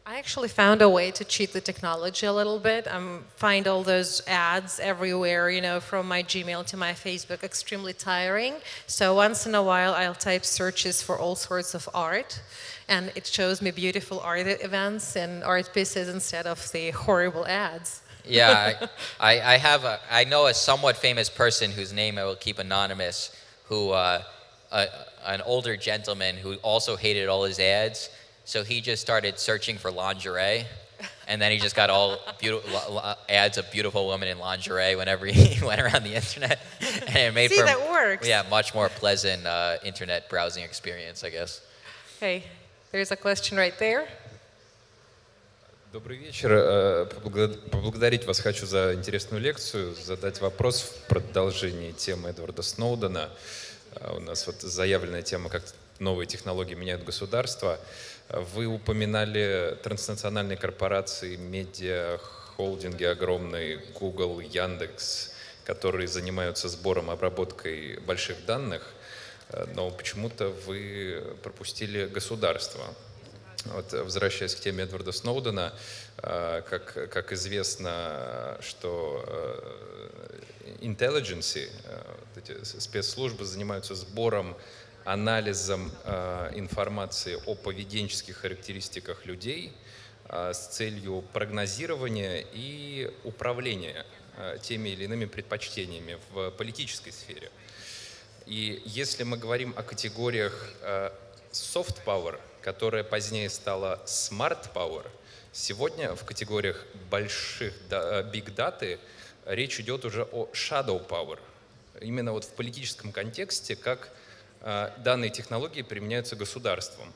I actually found a way to cheat the technology a little bit. Find all those ads everywhere, from my Gmail to my Facebook, extremely tiring. So once in a while, I'll type searches for all sorts of art, and it shows me beautiful art events and art pieces instead of the horrible ads. Yeah, I know a somewhat famous person whose name I will keep anonymous, who an older gentleman who also hated all his ads, so he just started searching for lingerie, and then he just got all beautiful ads of beautiful women in lingerie whenever he went around the internet, and it made for that works. Yeah, much more pleasant internet browsing experience, I guess. Okay, there's a question right there. Добрый вечер. Поблагодарить вас хочу за интересную лекцию, задать вопрос в продолжении темы Эдварда Сноудена. У нас заявленная тема, как новые технологии меняют государство. Вы упоминали транснациональные корпорации, медиа, холдинги огромные, Google, Яндекс, которые занимаются сбором, обработкой больших данных, но почему-то вы пропустили государство. Возвращаясь к теме Эдварда Сноудена, как известно, что intelligence, эти спецслужбы занимаются сбором, анализом информации о поведенческих характеристиках людей с целью прогнозирования и управления теми или иными предпочтениями в политической сфере. И если мы говорим о категориях soft power, которая позднее стала smart power, сегодня в категориях больших big data речь идет уже о shadow power. Именно в политическом контексте, как данные технологии применяются государством.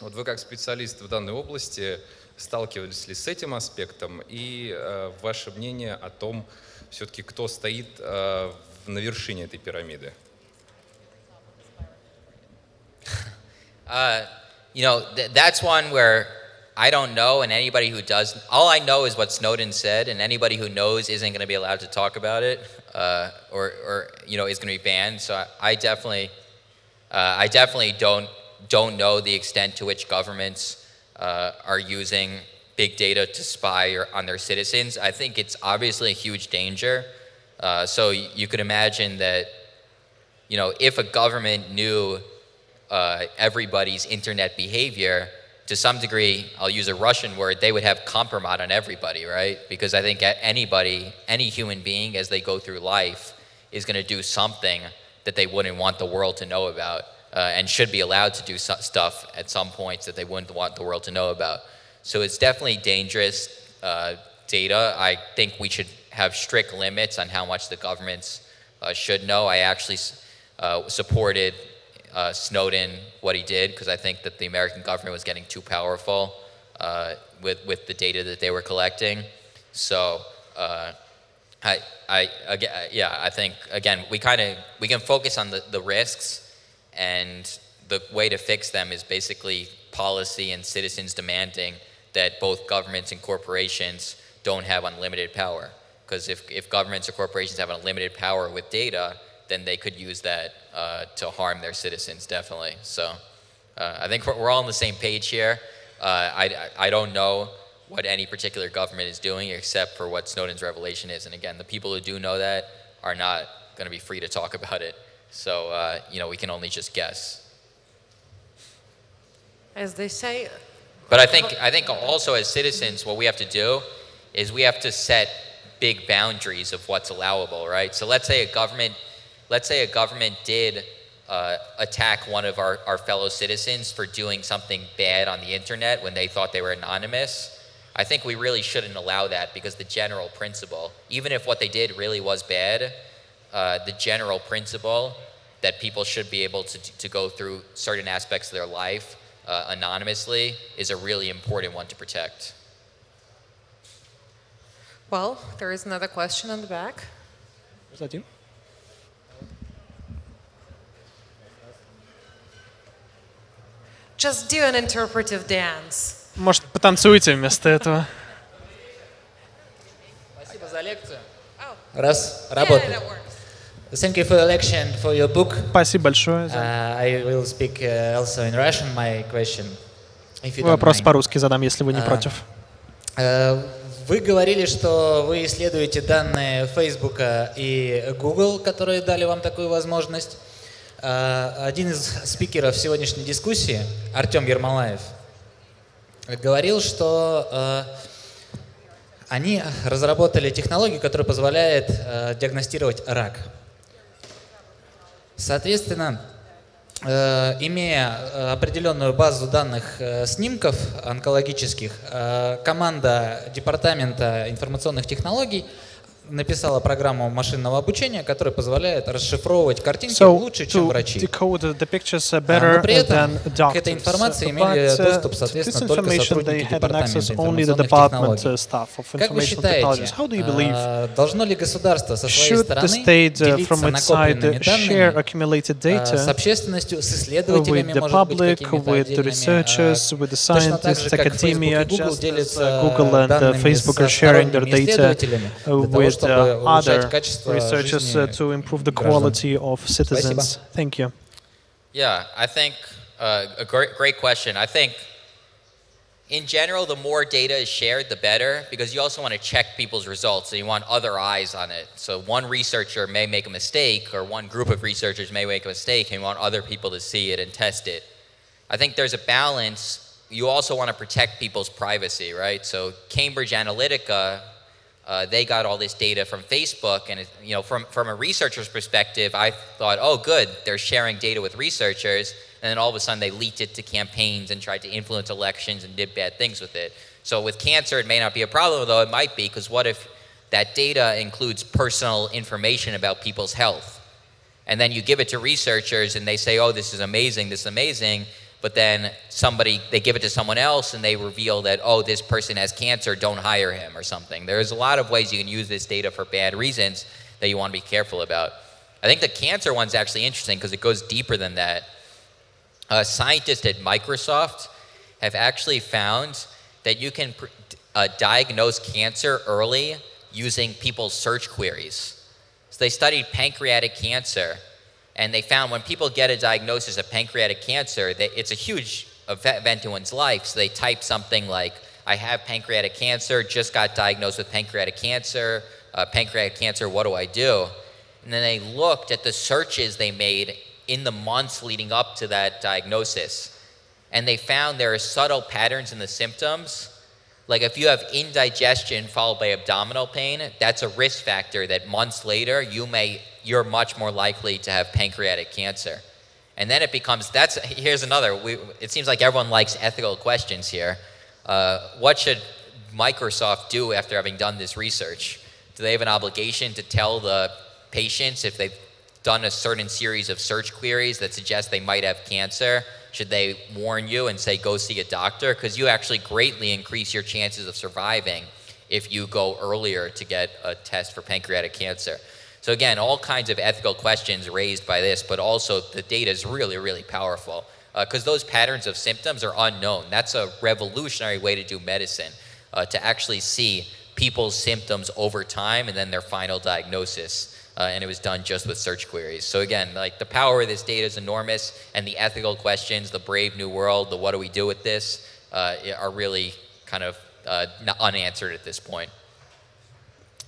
Вы как специалист в данной области сталкивались ли с этим аспектом, и ваше мнение о том, все-таки кто стоит на вершине этой пирамиды? That's one where I don't know, and anybody who does, all I know is what Snowden said, and anybody who knows isn't going to be allowed to talk about it, or is going to be banned. So I definitely don't know the extent to which governments are using big data to spy on their citizens. I think it's obviously a huge danger. So you could imagine that, if a government knew everybody's internet behavior, to some degree, I'll use a Russian word, they would have compromat on everybody, right? Because I think any human being, as they go through life, is going to do something that they wouldn't want the world to know about, and should be allowed to do stuff at some points that they wouldn't want the world to know about. So it's definitely dangerous data. I think we should have strict limits on how much the governments should know. I actually supported Snowden, what he did, because I think that the American government was getting too powerful with the data that they were collecting. So I think again we can focus on the risks, and the way to fix them is basically policy and citizens demanding that both governments and corporations don't have unlimited power. Because if governments or corporations have unlimited power with data, then they could use that to harm their citizens, definitely. So I think we're all on the same page here. I don't know what any particular government is doing except for what Snowden's revelation is. And again, the people who do know that are not going to be free to talk about it. So, we can only just guess. As they say. But I think also as citizens, what we have to do is we have to set big boundaries of what's allowable, right? So let's say a government did attack one of our fellow citizens for doing something bad on the internet when they thought they were anonymous. I think we really shouldn't allow that, because the general principle, even if what they did really was bad, the general principle that people should be able to go through certain aspects of their life anonymously is a really important one to protect. Well, there is another question on the back. Is that you? Just do an interpretive dance. Может, потанцуйте вместо этого? Спасибо за лекцию. Раз, работает. Thank you for your lecture and for your book. Спасибо большое. I will speak also in Russian my question, if you don't Вопрос mind. по-русски задам, если вы не против. Вы говорили, что вы исследуете данные Facebook и Google, которые дали вам такую возможность. Один из спикеров сегодняшней дискуссии, Артем Ермолаев, говорил, что они разработали технологию, которая позволяет диагностировать рак. Соответственно, имея определенную базу данных снимков онкологических, команда Департамента информационных технологий написала программу машинного обучения, которая позволяет расшифровывать картинки лучше, чем врачи. Но при этом к этой информации имели доступ, соответственно, только сотрудники Департамента информационных технологий. Как вы считаете, должно ли государство со своей стороны делиться накопленными данными с общественностью, с исследователями, может быть, какими-то отдельными, точно так же, как Facebook и Google делятся данными с сторонними исследователями, для того, with other researchers to improve the quality of citizens. Thank you. Yeah, I think a great question. I think in general, the more data is shared, the better, because you also want to check people's results and you want other eyes on it. So one researcher may make a mistake, or one group of researchers may make a mistake, and you want other people to see it and test it. I think there's a balance. You also want to protect people's privacy, right? So Cambridge Analytica, they got all this data from Facebook, and from a researcher's perspective, I thought, oh, good, they're sharing data with researchers, and then all of a sudden they leaked it to campaigns and tried to influence elections and did bad things with it. So with cancer, it may not be a problem, though it might be, because what if that data includes personal information about people's health? And then you give it to researchers, and they say, oh, this is amazing, but then they give it to someone else and they reveal that, oh, this person has cancer, don't hire him or something. There's a lot of ways you can use this data for bad reasons that you want to be careful about. I think the cancer one's actually interesting because it goes deeper than that. Scientists at Microsoft have actually found that you can diagnose cancer early using people's search queries. So they studied pancreatic cancer, and they found when people get a diagnosis of pancreatic cancer, that it's a huge event in one's life. So they type something like, I have pancreatic cancer, just got diagnosed with pancreatic cancer, what do I do? And then they looked at the searches they made in the months leading up to that diagnosis. And they found there are subtle patterns in the symptoms. Like if you have indigestion followed by abdominal pain, that's a risk factor that months later you're much more likely to have pancreatic cancer. And then it becomes, here's another, it seems like everyone likes ethical questions here. What should Microsoft do after having done this research? Do they have an obligation to tell the patients if they've done a certain series of search queries that suggest they might have cancer? Should they warn you and say, go see a doctor? Because you actually greatly increase your chances of surviving if you go earlier to get a test for pancreatic cancer. So again, all kinds of ethical questions raised by this, but also the data is really, really powerful because those patterns of symptoms are unknown. That's a revolutionary way to do medicine, to actually see people's symptoms over time and then their final diagnosis. And it was done just with search queries. So again, like the power of this data is enormous, and the ethical questions, the brave new world, the what do we do with this, are really kind of unanswered at this point.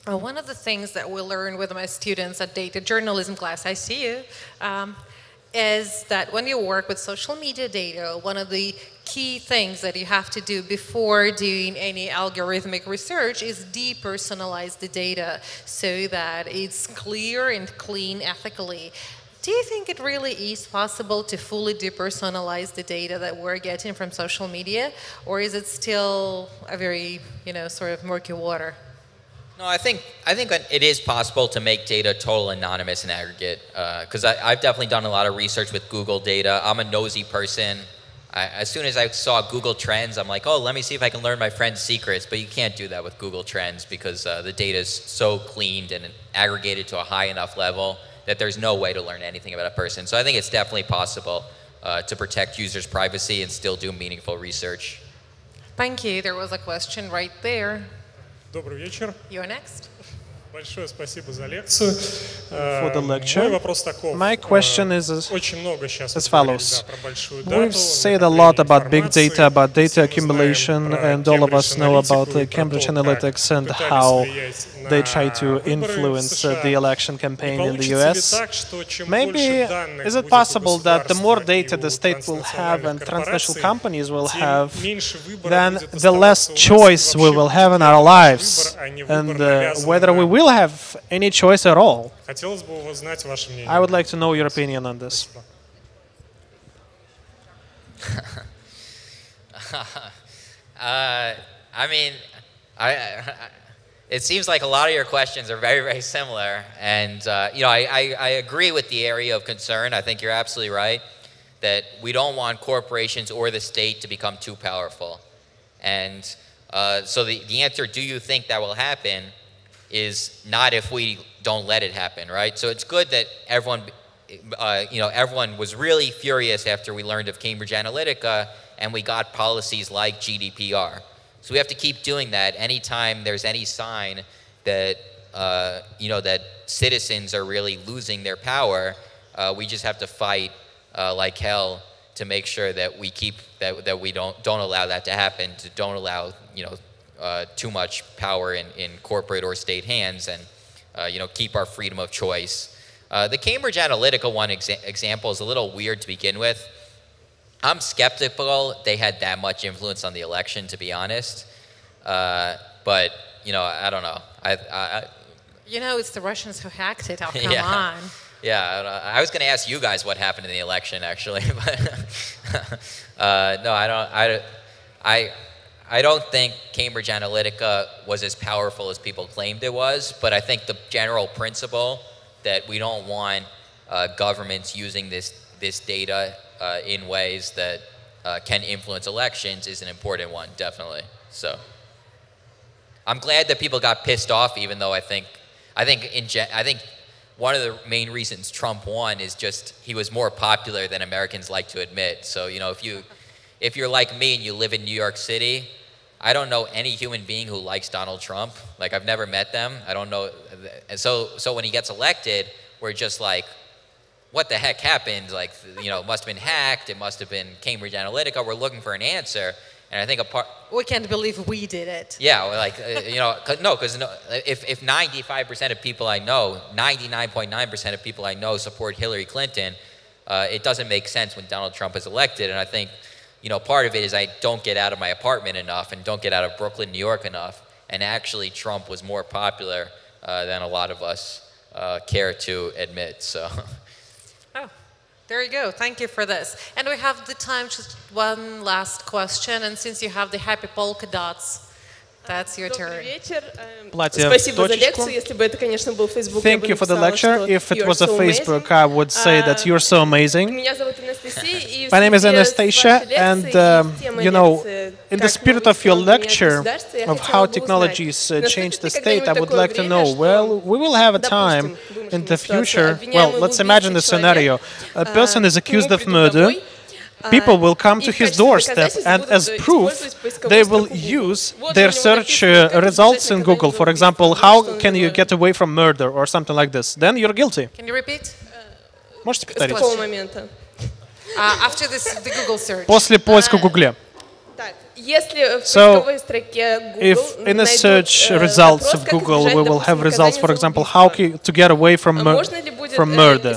One of the things that we learn with my students at data journalism class, I see you, is that when you work with social media data, one of the key things that you have to do before doing any algorithmic research is depersonalize the data so that it's clear and clean ethically. Do you think it really is possible to fully depersonalize the data that we're getting from social media, or is it still a very, sort of murky water? No, I think it is possible to make data total anonymous and aggregate, because I've definitely done a lot of research with Google data. I'm a nosy person. As soon as I saw Google Trends, I'm like, oh, let me see if I can learn my friend's secrets. But you can't do that with Google Trends because the data is so cleaned and aggregated to a high enough level that there's no way to learn anything about a person. So I think it's definitely possible to protect users' privacy and still do meaningful research. Thank you. There was a question right there. Добрый вечер. You're next. Большое спасибо за лекцию. For the lecture. Мой вопрос таков. My question is Очень много сейчас as follows. про большую дату. We've said a lot about big data, about data accumulation, and all of us know about Cambridge Analytics and how they try to influence the election campaign in the US. Maybe is it possible that the more data the state will have and transnational companies will have, then the less choice we will have in our lives, and whether we will have any choice at all? I would like to know your opinion on this. I mean, it seems like a lot of your questions are very, very similar. And, I agree with the area of concern. I think you're absolutely right that we don't want corporations or the state to become too powerful. And so the answer, do you think that will happen, is not if we don't let it happen, right? So it's good that everyone was really furious after we learned of Cambridge Analytica and we got policies like GDPR. So we have to keep doing that anytime there's any sign that, that citizens are really losing their power. We just have to fight like hell to make sure that we keep, that we don't allow that to happen, don't allow, too much power in corporate or state hands, and keep our freedom of choice. The Cambridge Analytica one example is a little weird to begin with. I'm skeptical they had that much influence on the election, to be honest. But I don't know. It's the Russians who hacked it. Oh, come on. Yeah, I was going to ask you guys what happened in the election, actually, but no, I don't think Cambridge Analytica was as powerful as people claimed it was, but I think the general principle that we don't want governments using this data in ways that can influence elections is an important one, definitely. So one of the main reasons Trump won is just he was more popular than Americans like to admit. So, you know, if you're like me and you live in New York City, I don't know any human being who likes Donald Trump. Like, I've never met them. I don't know. And so when he gets elected, we're just like, what the heck happened? Like, you know, it must have been hacked. It must have been Cambridge Analytica. We're looking for an answer. And I think we can't believe we did it. Yeah, we're like, you know, because if 95% of people I know, 99.9% of people I know support Hillary Clinton, it doesn't make sense when Donald Trump is elected. And I think, you know, part of it is I don't get out of my apartment enough and don't get out of Brooklyn, New York enough. And actually, Trump was more popular than a lot of us care to admit. So. Oh, there you go. Thank you for this. And we have the time just one last question. And since you have the happy polka dots, that's your turn. Thank you for the lecture. If it was a Facebook, I would say that you're so amazing. My name is Anastasia, and you know, in the spirit of your lecture of how technologies change the state, I would like to know, well, we will have a time in the future, well, let's imagine a scenario. A person is accused of murder. People will come to his doorstep, and as proof, they will use their search results in Google. For example, how can you get away from murder or something like this? Then you're guilty. Can you repeat? Можете повторить? After this, the Google search. После поиска в Гугле. So, if in the search results of Google we will have results, for example, how to get away from murder,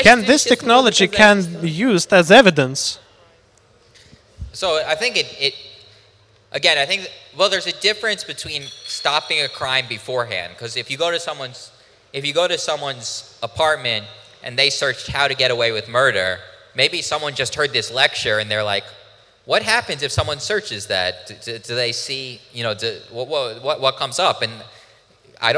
can this technology be used as evidence? So I think again, I think, well, there's a difference between stopping a crime beforehand, because if you go to someone's apartment and they searched how to get away with murder, maybe someone just heard this lecture and they're like, what happens if someone searches that? Do they see, you know, what comes up? And I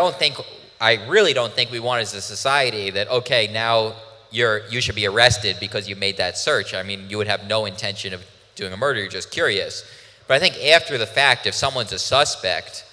really don't think we want as a society that, okay, now you should be arrested because you made that search. I mean, you would have no intention of doing a murder, you're just curious. But I think after the fact, if someone's a suspect,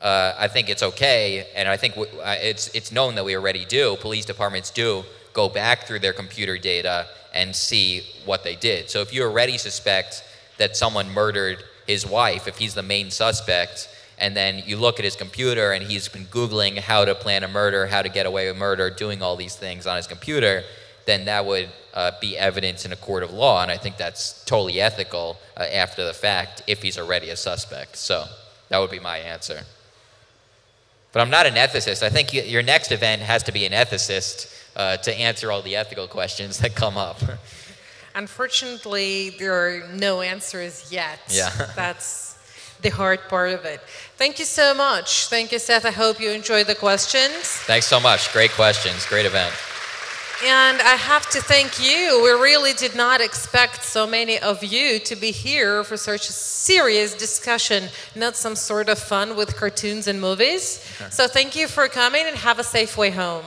I think it's okay, and I think it's known that we already do, police departments do, go back through their computer data and see what they did. So if you already suspect that someone murdered his wife, if he's the main suspect, and then you look at his computer and he's been Googling how to plan a murder, how to get away with murder, doing all these things on his computer, then that would be evidence in a court of law, and I think that's totally ethical after the fact if he's already a suspect. So that would be my answer. But I'm not an ethicist. I think your next event has to be an ethicist to answer all the ethical questions that come up. Unfortunately, there are no answers yet. Yeah. That's the hard part of it. Thank you so much. Thank you, Seth. I hope you enjoyed the questions. Thanks so much. Great questions. Great event. And I have to thank you. We really did not expect so many of you to be here for such a serious discussion, not some sort of fun with cartoons and movies. So thank you for coming, and have a safe way home.